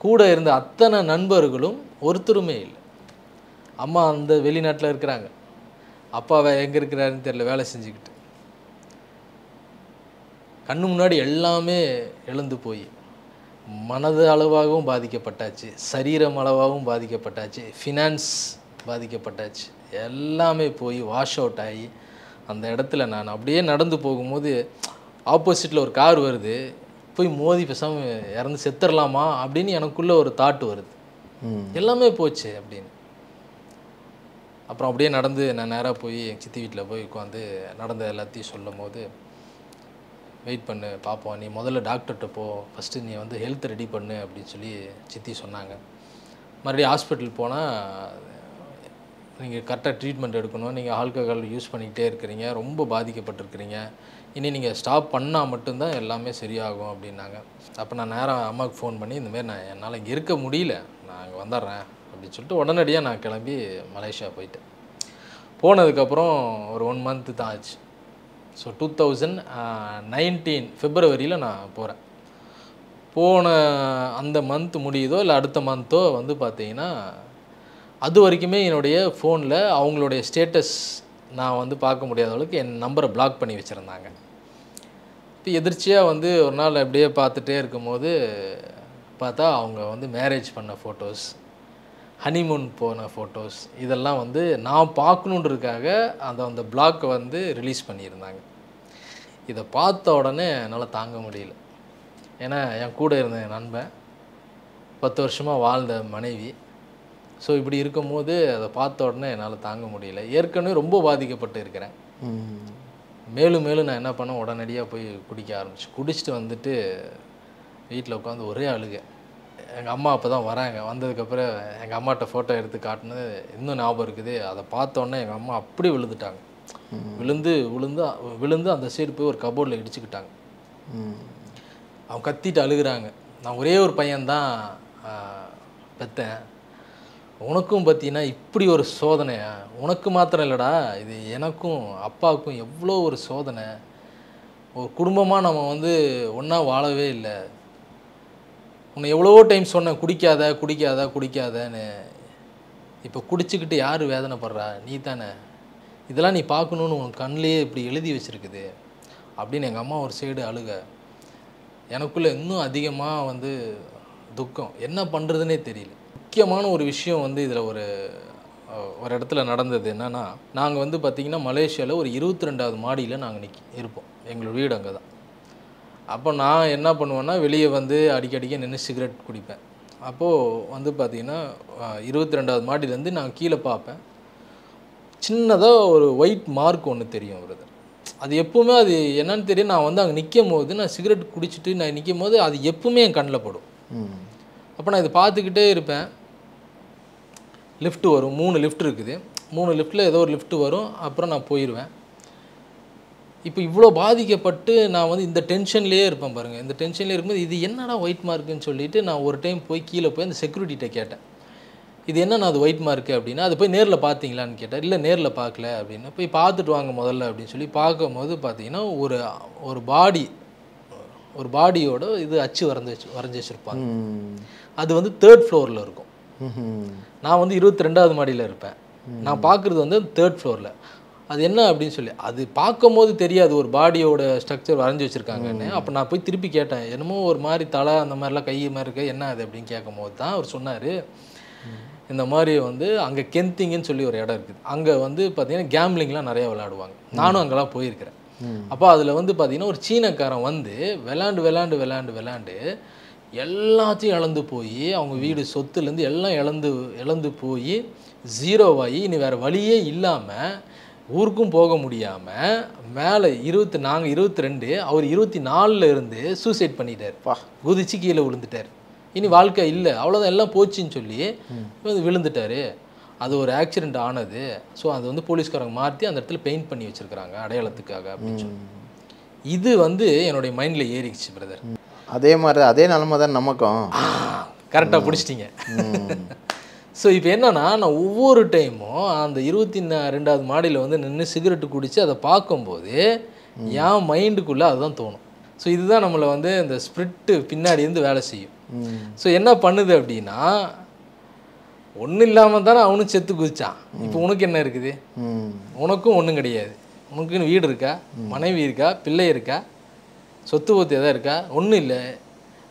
கூட இருந்த அத்தனை நண்பர்களும் ஒருத்தருமே இல்லை. அம்மா அந்த வெளிநாட்டில் இருக்கிறாங்க, அப்பாவை எங்கே இருக்கிறாருன்னு தெரியல, வேலை செஞ்சுக்கிட்டு. கண்ணு முன்னாடி எல்லாமே இழந்து போய் மனது அளவாகவும் பாதிக்கப்பட்டாச்சு, சரீரம் அளவாகவும் பாதிக்கப்பட்டாச்சு, ஃபினான்ஸ் பாதிக்கப்பட்டாச்சு, எல்லாமே போய் வாஷ் அவுட் ஆகி அந்த இடத்துல நான் அப்படியே நடந்து போகும்போது ஆப்போசிட்டில் ஒரு கார் வருது, போய் மோதி பேசாமல் இறந்து செத்துடலாமா அப்படின்னு எனக்குள்ளே ஒரு தாட் வருது. எல்லாமே போச்சு அப்படின்னு. அப்புறம் அப்படியே நடந்து நான் நேராக போய் எங்கள் சித்தி வீட்டில் போய் உட்காந்து நடந்த எல்லாத்தையும் சொல்லும் போது, வெயிட் பண்ணு பார்ப்போம், நீ முதல்ல டாக்டர்கிட்ட போ, ஃபஸ்ட்டு நீ வந்து ஹெல்த் ரெடி பண்ணு அப்படின்னு சொல்லி சித்தி சொன்னாங்க. மறுபடியும் ஹாஸ்பிட்டல் போனால் நீங்கள் கரெக்டாக ட்ரீட்மெண்ட் எடுக்கணும், நீங்கள் ஆல்கஹால் யூஸ் பண்ணிக்கிட்டே இருக்கிறீங்க, ரொம்ப பாதிக்கப்பட்டிருக்கிறீங்க, இனி நீங்கள் ஸ்டாப் பண்ணால் மட்டும்தான் எல்லாமே சரியாகும் அப்படின்னாங்க. அப்போ நான் நேராக அம்மாவுக்கு ஃபோன் பண்ணி இந்தமாரி என்னால் இங்கே இருக்க முடியல, நான் அங்கே வந்துடுறேன் அப்படின்னு சொல்லிட்டு உடனடியாக நான் கிளம்பி மலேசியா போயிட்டேன். போனதுக்கப்புறம் ஒரு 1 மந்த்து தான் ஆச்சு. ஸோ 2019 பிப்ரவரியில் நான் போகிறேன். போன அந்த மந்த் முடியுதோ இல்லை அடுத்த மந்த்தோ வந்து பார்த்தீங்கன்னா, அது வரைக்குமே என்னுடைய ஃபோனில் அவங்களுடைய ஸ்டேட்டஸ் நான் வந்து பார்க்க முடியாத அளவுக்கு என் நம்பரை பிளாக் பண்ணி வச்சுருந்தாங்க. இப்போ எதிர்ச்சியாக வந்து ஒரு நாள் அப்படியே பார்த்துட்டே இருக்கும்போது பார்த்தா அவங்க வந்து மேரேஜ் பண்ண ஃபோட்டோஸ், ஹனிமூன் போன ஃபோட்டோஸ், இதெல்லாம் வந்து நான் பார்க்கணுன்றதுக்காக அந்த பிளாக்கை வந்து ரிலீஸ் பண்ணியிருந்தாங்க. இதை பார்த்த உடனே என்னால் தாங்க முடியல. ஏன்னா என் கூட இருந்த என் நண்பன், 10 வருஷமாக வாழ்ந்த மனைவி. ஸோ இப்படி இருக்கும்போது அதை பார்த்த உடனே என்னால் தாங்க முடியல. ஏற்கனவே ரொம்ப பாதிக்கப்பட்டு இருக்கிறேன். மேலும் மேலும் நான் என்ன பண்ணேன், உடனடியாக போய் குடிக்க ஆரம்பிச்சு. குடிச்சிட்டு வந்துட்டு வீட்டில் உட்காந்து ஒரே அழுகை. எங்கள் அம்மா அப்போ தான் வராங்க. வந்ததுக்கப்புறம் எங்கள் அம்மாட்ட ஃபோட்டோ எடுத்து காட்டினது இன்னும் ஞாபகம் இருக்குது. அதை பார்த்தோன்னே எங்கள் அம்மா அப்படி விழுந்துட்டாங்க. விழுந்து அந்த சைடு போய் ஒரு கபோர்டில் இடிச்சுக்கிட்டாங்க. அவங்க கத்திட்டு அழுகுறாங்க. நான் ஒரே ஒரு பையன்தான் பெற்றேன், உனக்கும் பார்த்தீங்கன்னா இப்படி ஒரு சோதனையா, உனக்கு மாத்திரம் இல்லைடா, இது எனக்கும் அப்பாவுக்கும் எவ்வளோ ஒரு சோதனை. ஒரு குடும்பமாக நம்ம வந்து ஒன்றா வாழவே இல்லை. உன்னை எவ்வளோ டைம் சொன்னேன் குடிக்காத குடிக்காத குடிக்காதன்னு. இப்போ குடிச்சிக்கிட்டு யார் வேதனைப்படுறா, நீ தானே. இதெல்லாம் நீ பார்க்கணுன்னு உன் கண்ணிலே இப்படி எழுதி வச்சுருக்குது அப்படின்னு எங்கள் அம்மா ஒரு சைடு அழுக. எனக்குள்ளே இன்னும் அதிகமாக வந்து துக்கம், என்ன பண்ணுறதுனே தெரியல. முக்கியமான ஒரு விஷயம் வந்து இதில் ஒரு இடத்துல நடந்தது என்னென்னா, நாங்கள் வந்து பார்த்திங்கன்னா மலேசியாவில் ஒரு 22வது மாடியில் நாங்கள் இருப்போம். எங்களோட வீடு அங்கே தான். அப்போ நான் என்ன பண்ணுவேன்னா, வெளியே வந்து அடிக்கடிக்க நின்று சிகரெட் குடிப்பேன். அப்போது வந்து பார்த்திங்கன்னா 22வது மாடியிலேருந்து நான் கீழே பார்ப்பேன். சின்னதாக ஒரு ஒயிட் மார்க் ஒன்று தெரியும் பிரதர். அது எப்போவுமே அது என்னன்னு தெரியும். நான் வந்து அங்கே நிற்கும் போது, நான் சிகரெட் குடிச்சிட்டு நான் நிற்கும் போது அது எப்பவுமே என் கண்ணில் படும். அப்போ நான் இதை பார்த்துக்கிட்டே இருப்பேன். லிஃப்ட் வரும், 3 லிஃப்ட் இருக்குது. 3 லிஃப்ட்டில் ஏதோ ஒரு லிஃப்ட் வரும், அப்புறம் நான் போயிடுவேன். இப்போ இவ்வளோ பாதிக்கப்பட்டு நான் வந்து இந்த டென்ஷன்லேயே இருப்பேன் பாருங்கள். இந்த டென்ஷன்லேயே இருக்கும்போது இது என்னடா ஒயிட் மார்க்குன்னு சொல்லிட்டு நான் ஒரு டைம் போய் கீழே போய் அந்த செக்யூரிட்டிகிட்ட கேட்டேன், இது என்னண்ணா அது ஒயிட் மார்க்கு அப்படின்னா. அது போய் நேரில் பார்த்தீங்களான்னு கேட்டார். இல்லை நேரில் பார்க்கல அப்படின்னு. போய் பார்த்துட்டு வாங்க முதல்ல அப்படின்னு சொல்லி பார்க்கும்போது பார்த்தீங்கன்னா ஒரு பாடியோட இது அச்சு வரைஞ்சி வச்சுருப்பாங்க. அது வந்து 3rd ஃப்ளோரில் இருக்கும். நான் வந்து 22வது மாடியில் இருப்பேன். நான் பார்க்குறது வந்து 3rd ஃப்ளோரில். அது என்ன அப்படின்னு சொல்லி அது பார்க்கும் போது தெரியாது ஒரு பாடியோட ஸ்ட்ரக்சர் வரைஞ்சி வச்சுருக்காங்கன்னு. அப்போ நான் போய் திருப்பி கேட்டேன், என்னமோ ஒரு மாதிரி தலை அந்த மாதிரிலாம் கை மாதிரி இருக்கு, என்ன அது அப்படின்னு கேட்கும் போது தான் அவர் சொன்னார், இந்த மாதிரி வந்து அங்கே கெந்திங்கன்னு சொல்லி ஒரு இடம் இருக்குது. அங்கே வந்து பார்த்தீங்கன்னா கேம்லிங்லாம் நிறையா விளையாடுவாங்க. நானும் அங்கெல்லாம் போயிருக்கிறேன். அப்போ அதில் வந்து பார்த்தீங்கன்னா ஒரு சீனக்காரன் வந்து விளையாண்டு எல்லாத்தையும் இழந்து போய், அவங்க வீடு சொத்துலேருந்து எல்லாம் இழந்து போய் 0 ஆகி இனி வேறு வழியே இல்லாமல் ஊருக்கும் போக முடியாமல் மேலே நாங்கள் 22, அவர் 24ல் இருந்து சூசைட் பண்ணிட்டார். குதிச்சு கீழே விழுந்துட்டார். இனி வாழ்க்கை இல்லை, அவ்வளோதான், எல்லாம் போச்சுன்னு சொல்லி விழுந்துட்டார். அது ஒரு ஆக்சிடெண்ட் ஆனது. ஸோ அது வந்து போலீஸ்காரங்க மாற்றி அந்த இடத்துல பெயிண்ட் பண்ணி வச்சுருக்கிறாங்க அடையாளத்துக்காக அப்படின்னு சொல்லி. இது வந்து என்னுடைய மைண்டில் ஏறிடுச்சு பிரதர். அதே மாதிரி அதே நிலமை தான் நமக்கும். கரெக்டாக பிடிச்சிட்டிங்க. ஸோ இப்போ என்னென்னா, நான் ஒவ்வொரு டைமும் அந்த 22வது மாடியில் வந்து நின்று சிகரெட்டு குடித்து அதை பார்க்கும்போது என் மைண்டுக்குள்ளே அதுதான் தோணும். ஸோ இதுதான் நம்மளை வந்து இந்த ஸ்பிரிட்டு பின்னாடி இருந்து வேலை செய்யும். ஸோ என்ன பண்ணுது அப்படின்னா, ஒன்றும் இல்லாமல் தானே அவனும் செத்து குதிச்சான், இப்போ உனக்கு என்ன இருக்குது, உனக்கும் ஒன்றும் கிடையாது, உனக்குன்னு வீடு இருக்கா, மனைவி இருக்கா, பிள்ளை இருக்கா, சொத்து பத்து எதாவது இருக்கா, ஒன்றும் இல்லை,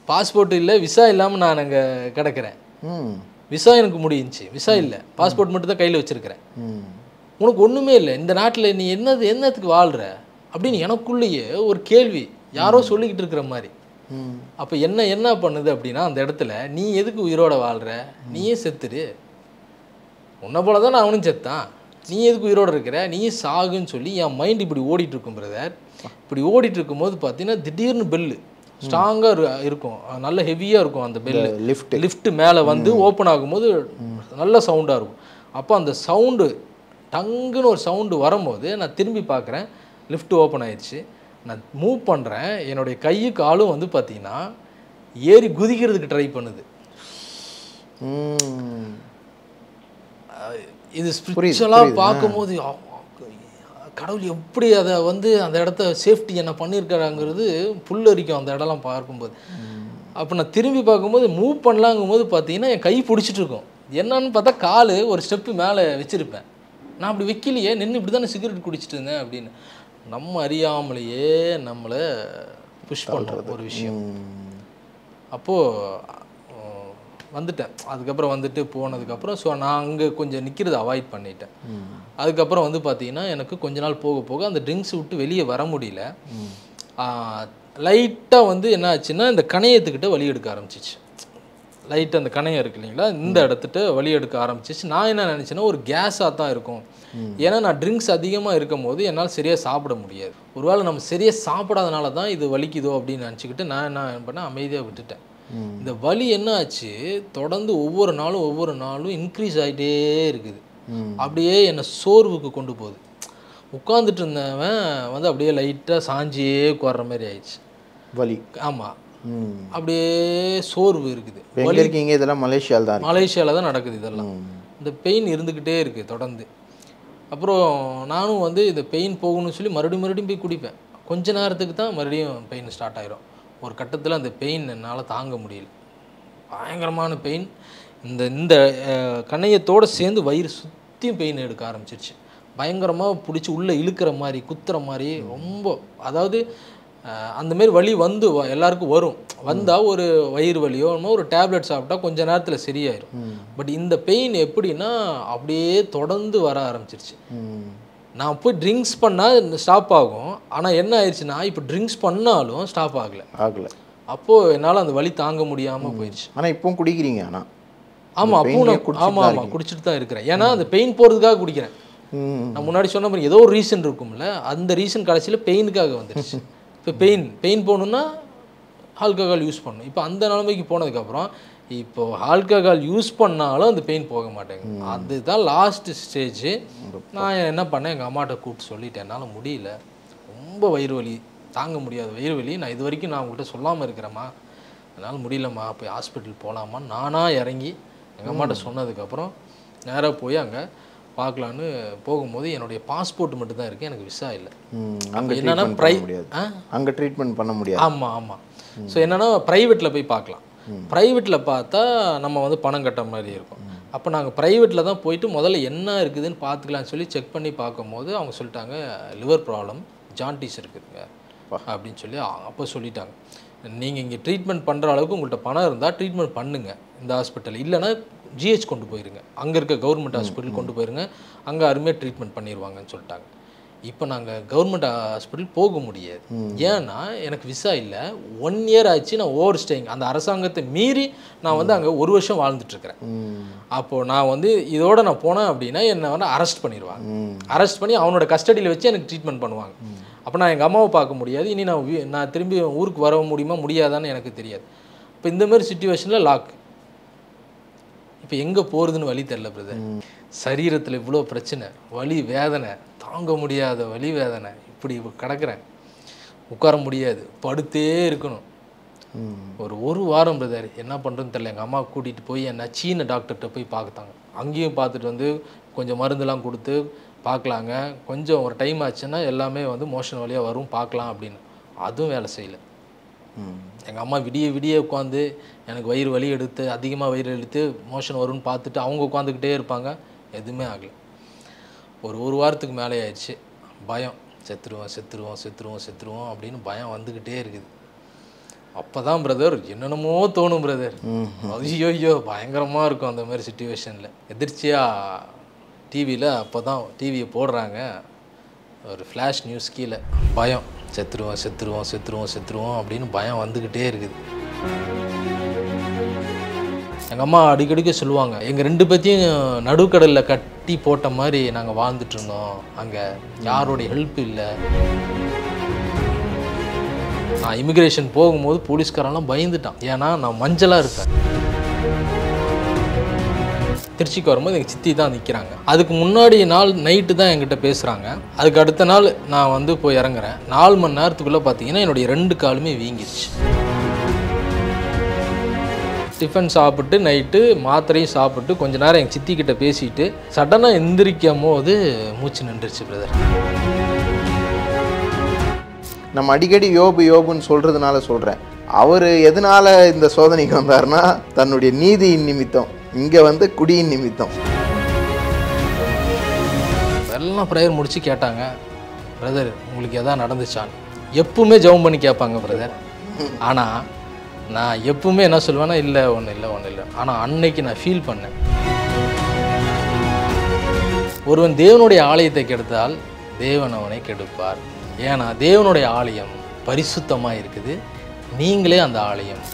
பாஸ்போர்ட் இல்லை, விசா இல்லாமல் நான் அங்கே கிடக்கிறேன். விசா எனக்கு முடிஞ்சிச்சு, விசா இல்லை, பாஸ்போர்ட் மட்டும் தான் கையில் வச்சுருக்கிறேன். உனக்கு ஒன்றுமே இல்லை இந்த நாட்டில், நீ என்னத்துக்கு வாழ்கிற அப்படின்னு எனக்குள்ளேயே ஒரு கேள்வி யாரோ சொல்லிக்கிட்டு இருக்கிற மாதிரி. அப்போ என்ன பண்ணுது அப்படின்னா, அந்த இடத்துல நீ எதுக்கு உயிரோட வாழ்கிற, நீயே செத்துரு, உன்னை போல தான் நான் அவனும் செத்தான், நீ எதுக்கு உயிரோடு இருக்கிற, நீயே சாகுன்னு சொல்லி என் மைண்ட் இப்படி ஓடிட்டு இருக்கும் பிரதர். இப்படி ஓடிட்டு இருக்கும்போது பார்த்தீங்கன்னா திடீர்னு பெல்லு ஸ்ட்ராங்காக இருக்கும், நல்ல ஹெவியாக இருக்கும் அந்த பெல்லு. லிஃப்ட் மேலே வந்து ஓப்பன் ஆகும்போது நல்ல சவுண்டாக இருக்கும். அப்போ அந்த சவுண்டு டங்குன்னு ஒரு சவுண்டு வரும்போது நான் திரும்பி பார்க்குறேன், லிஃப்ட் ஓப்பன் ஆயிடுச்சு. நான் மூவ் பண்ணுறேன், என்னுடைய கையு காலும் வந்து பார்த்தீங்கன்னா ஏறி குதிக்கிறதுக்கு ட்ரை பண்ணுது. இது ஸ்பிரிச்சுவலாக பார்க்கும்போது கடவுள் எப்படி அதை வந்து அந்த இடத்த சேஃப்டி என்ன பண்ணியிருக்காங்கிறது புல்லரிக்கும் அந்த இடம்லாம் பார்க்கும்போது. அப்போ நான் திரும்பி பார்க்கும்போது மூவ் பண்ணலாங்கும்போது பார்த்தீங்கன்னா என் கை பிடிச்சிட்டு இருக்கும். என்னன்னு பார்த்தா கால் ஒரு ஸ்டெப்பு மேலே வச்சுருப்பேன். நான் அப்படி வைக்கலையே, நின்று இப்படி தானே சிகரெட் குடிச்சிட்டு இருந்தேன் அப்படின்னு. நம்ம அறியாமலேயே நம்மளை புஷ் பண்ணுறது ஒரு விஷயம். அப்போது வந்துட்டேன். அதுக்கப்புறம் வந்துட்டு போனதுக்கப்புறம் ஸோ நான் அங்கே கொஞ்சம் நிற்கிறத அவாய்ட் பண்ணிட்டேன். அதுக்கப்புறம் வந்து பார்த்தீங்கன்னா எனக்கு கொஞ்ச நாள் போக போக அந்த ட்ரிங்க்ஸ் விட்டு வெளியே வர முடியல. லைட்டாக வந்து என்ன ஆச்சுன்னா, இந்த கணையத்துக்கிட்ட வலி எடுக்க ஆரம்பிச்சிச்சு. லைட்டாக அந்த கணையம் இருக்கு இல்லைங்களா, இந்த இடத்துட்ட வலி எடுக்க ஆரம்பிச்சிச்சு. நான் என்ன நினச்சேன்னா ஒரு கேஸாக தான் இருக்கும். ஏன்னா நான் ட்ரிங்க்ஸ் அதிகமாக இருக்கும் போது என்னால் சரியாக சாப்பிட முடியாது. ஒருவேளை நம்ம சரியாக சாப்பிடாதனால தான் இது வலிக்குதோ அப்படின்னு நினச்சிக்கிட்டு நான் என்ன பண்ணேன், அமைதியாக விட்டுட்டேன். இந்த வலி என்ன ஆச்சு, தொடர்ந்து ஒவ்வொரு நாளும் இன்க்ரீஸ் ஆகிட்டே இருக்குது. அப்படியே என்னை சோர்வுக்கு கொண்டு போகுது. உட்காந்துட்டு இருந்தவன் வந்து அப்படியே லைட்டாக சாஞ்சியே உட்கார்ற மாதிரி ஆயிடுச்சு வலி. ஆமாம், அப்படியே சோர்வு இருக்குது. இருக்கீங்க இதெல்லாம் மலேசியாவில் தான் நடக்குது இதெல்லாம். இந்த பெயின் இருந்துக்கிட்டே இருக்குது தொடர்ந்து. அப்புறம் நானும் வந்து இந்த பெயின் போகணும்னு சொல்லி மறுபடியும் போய் குடிப்பேன். கொஞ்ச நேரத்துக்கு தான் மறுபடியும் பெயின் ஸ்டார்ட் ஆகிரும். ஒரு கட்டத்தில் அந்த பெயின் என்னால் தாங்க முடியல, பயங்கரமான பெயின். இந்த கணையத்தோடு சேர்ந்து வயிறு சுற்றியும் பெயின் எடுக்க ஆரம்பிச்சிருச்சு. பயங்கரமாக பிடிச்சி உள்ளே இழுக்கிற மாதிரி குத்துற மாதிரி ரொம்ப, அதாவது அந்தமாரி வலி வந்து எல்லாருக்கும் வரும். வந்தால் ஒரு வயிறு வலியோ ஒரு டேப்லெட் சாப்பிட்டா கொஞ்சம் நேரத்தில் சரியாயிடும். பட் இந்த பெயின் எப்படின்னா அப்படியே தொடர்ந்து வர ஆரம்பிச்சிருச்சு. நான் போய் ட்ரிங்க்ஸ் பண்ணால் ஸ்டாப் ஆகும். ஆனால் என்ன ஆயிடுச்சுன்னா இப்போ ட்ரிங்க்ஸ் பண்ணாலும் ஸ்டாப் ஆகலை. அப்போது என்னால் அந்த வலி தாங்க முடியாமல் போயிடுச்சு. ஆனால் இப்போவும் குடிக்கிறீங்க? ஆனால் ஆமாம், அப்பவும் நான் ஆமாம் குடிச்சிட்டு தான் இருக்கிறேன். ஏன்னா அந்த பெயின் போகிறதுக்காக குடிக்கிறேன். நான் முன்னாடி சொன்ன மாதிரி ஏதோ ஒரு ரீசன் இருக்கும்ல, அந்த ரீசன் கடைசியில் பெயினுக்காக வந்துடுச்சு. இப்போ பெயின் போகணுன்னா ஆல்கஹால் யூஸ் பண்ணணும். இப்போ அந்த நிலைமைக்கு போனதுக்கப்புறம் இப்போ ஆல்கஹால் யூஸ் பண்ணாலும் அந்த பெயின் போக மாட்டேங்குது. அதுதான் லாஸ்ட் ஸ்டேஜ். நான் என்ன பண்ணேன், எங்கள் அம்மாட்ட கூப்பிட்டு சொல்லிட்டேன், என்னால் முடியல, ரொம்ப வயிறு வலி, தாங்க முடியாத வயிறு வலி, நான் இது வரைக்கும் நான் உங்கள்கிட்ட சொல்லாமல் இருக்கிறேம்மா, என்னால் முடியலம்மா, போய் ஹாஸ்பிட்டல் போகலாமா. நானாக இறங்கி எங்கள் அம்மாட்ட சொன்னதுக்கப்புறம் நேராக போய் அங்கே பார்க்கலான்னு போகும்போது என்னுடைய பாஸ்போர்ட் மட்டும் தான் இருக்குது, எனக்கு விசா இல்லை. அங்கே என்னென்னா அங்கே ட்ரீட்மெண்ட் பண்ண முடியாது. ஆமாம். ஸோ என்னென்னா ப்ரைவேட்டில் போய் பார்க்கலாம். ப்ரைவேட்டில் பார்த்தா நம்ம வந்து பணம் கட்டுற மாதிரி இருக்கும். அப்போ நாங்கள் ப்ரைவேட்டில் தான் போயிட்டு முதல்ல என்ன இருக்குதுன்னு பார்த்துக்கலான்னு சொல்லி செக் பண்ணி பார்க்கும்போது அவங்க சொல்லிட்டாங்க, லிவர் ப்ராப்ளம், ஜாண்டிஸ் இருக்குதுங்க அப்படின்னு சொல்லி அப்போ சொல்லிட்டாங்க. நீங்கள் இங்கே ட்ரீட்மெண்ட் பண்ணுற அளவுக்கு உங்கள்கிட்ட பணம் இருந்தால் ட்ரீட்மெண்ட் பண்ணுங்கள் இந்த ஹாஸ்பிட்டல், இல்லைனா ஜிஹெச் கொண்டு போயிருங்க, அங்கே இருக்க கவர்மெண்ட் ஹாஸ்பிட்டல் கொண்டு போயிருங்க, அங்கே அருமையாக ட்ரீட்மெண்ட் பண்ணிடுவாங்கன்னு சொல்லிட்டாங்க. இப்போ நாங்கள் கவர்மெண்ட் ஹாஸ்பிட்டல் போக முடியாது, ஏன்னா எனக்கு விசா இல்லை. 1 இயர் ஆச்சு, நான் ஓவர் ஸ்டேயிங், அந்த அரசாங்கத்தை மீறி நான் வந்து அங்கே 1 வருஷம் வாழ்ந்துட்டுருக்கிறேன். அப்போது நான் வந்து இதோடு நான் போனேன் அப்படின்னா என்னை வந்து அரெஸ்ட் பண்ணிடுவாங்க. அரெஸ்ட் பண்ணி அவனோட கஸ்டடியில் வச்சு எனக்கு ட்ரீட்மெண்ட் பண்ணுவாங்க. அப்போ நான் எங்கள் அம்மாவை பார்க்க முடியாது, இனி நான் திரும்பி ஊருக்கு வர முடியுமா முடியாதான்னு எனக்கு தெரியாது. இப்போ இந்தமாரி சுச்சுவேஷனில் லாக். இப்போ எங்கே போகிறதுன்னு வழி தெரில பிரதர். சரீரத்தில் இவ்வளோ பிரச்சனை, வலி வேதனை, தாங்க முடியாத வலி வேதனை, இப்படி கிடக்கிறேன், உட்கார முடியாது, படுத்தே இருக்கணும். ஒரு வாரம் பிரதர் என்ன பண்ணுறதுன்னு தெரியல. எங்கள் அம்மா கூட்டிகிட்டு போய் என்ன சீன டாக்டர்கிட்ட போய் பார்த்தாங்க. அங்கேயும் பார்த்துட்டு வந்து கொஞ்சம் மருந்துலாம் கொடுத்து பார்க்கலாங்க, கொஞ்சம் ஒரு டைம் ஆச்சுன்னா எல்லாமே வந்து மோஷன் வழியாக வரும் பார்க்கலாம் அப்படின்னு. அதுவும் வேலை செய்யலை. எங்கள் அம்மா விடிய உட்காந்து எனக்கு வயிறு வலி எடுத்து அதிகமாக வயிறு எடுத்து மோஷன் வரும்னு பார்த்துட்டு அவங்க உட்காந்துக்கிட்டே இருப்பாங்க, எதுவுமே ஆகலை. ஒரு வாரத்துக்கு மேலே ஆயிடுச்சு. பயம், செத்துருவோம் அப்படின்னு பயம் வந்துக்கிட்டே இருக்குது. அப்போ தான் பிரதர் என்னென்னமோ தோணும் பிரதர். ஐயோ பயங்கரமாக இருக்கும் அந்த மாதிரி சுச்சுவேஷனில். எதிர்ச்சியாக டிவியில் அப்போ தான் டிவியை போடுறாங்க, ஒரு ஃப்ளாஷ் நியூஸ் கீழே பயம், செத்துருவோம் செத்துருவோம் செத்துருவோம் செத்துருவோம் அப்படின்னு பயம் வந்துக்கிட்டே இருக்குது. எங்கள் அம்மா அடிக்கடிக்க சொல்லுவாங்க, எங்கள் 2 பேத்தையும் நடுக்கடலில் கட்டி போட்ட மாதிரி நாங்கள் வாழ்ந்துட்டு இருந்தோம், அங்கே யாரோடைய ஹெல்ப் இல்லை. நான் இமிக்ரேஷன் போகும்போது போலீஸ்காரெல்லாம் பயந்துட்டான், ஏன்னா நான் மஞ்சளாக இருப்பேன். திருச்சிக்கு வரும்போது எங்கள் சித்தி தான் நிற்கிறாங்க. அதுக்கு முன்னாடி நாள் நைட்டு தான் என்கிட்ட பேசுகிறாங்க. அதுக்கு அடுத்த நாள் நான் வந்து போய் இறங்குறேன். 4 மணி நேரத்துக்குள்ளே பார்த்தீங்கன்னா என்னுடைய 2 காலுமே வீங்கிடுச்சு. டிஃபன் சாப்பிட்டு நைட்டு மாத்திரையும் சாப்பிட்டு கொஞ்ச நேரம் எங்கள் சித்திக்கிட்ட பேசிட்டு சடனாக எந்திரிக்கும் போது மூச்சு நின்றுச்சு பிரதர். நம்ம அடிக்கடி யோபுன்னு சொல்கிறதுனால சொல்கிறேன், அவர் எதனால இந்த சோதனைக்கு வந்தார்னா தன்னுடைய நீதியின் நிமித்தம், இங்கே வந்து குடியின் நிமித்தம். எல்லாம் ப்ரேயர் முடித்து கேட்டாங்க, பிரதர் உங்களுக்கு எதாவது நடந்துச்சான்னு. எப்பவுமே ஜெபம் பண்ணி கேட்பாங்க பிரதர். ஆனால் நான் எப்பவுமே என்ன சொல்லுவேன்னா, இல்லை ஒன்றும் இல்லை ஒன்றும் இல்லை. ஆனால் அன்னைக்கு நான் ஃபீல் பண்ணேன், ஒருவன் தேவனுடைய ஆலயத்தை கெடுத்தால் தேவன் அவனை கெடுப்பார். ஏன்னா தேவனுடைய ஆலயம் பரிசுத்தமாக இருக்குது, நீங்களே அந்த ஆலயம்.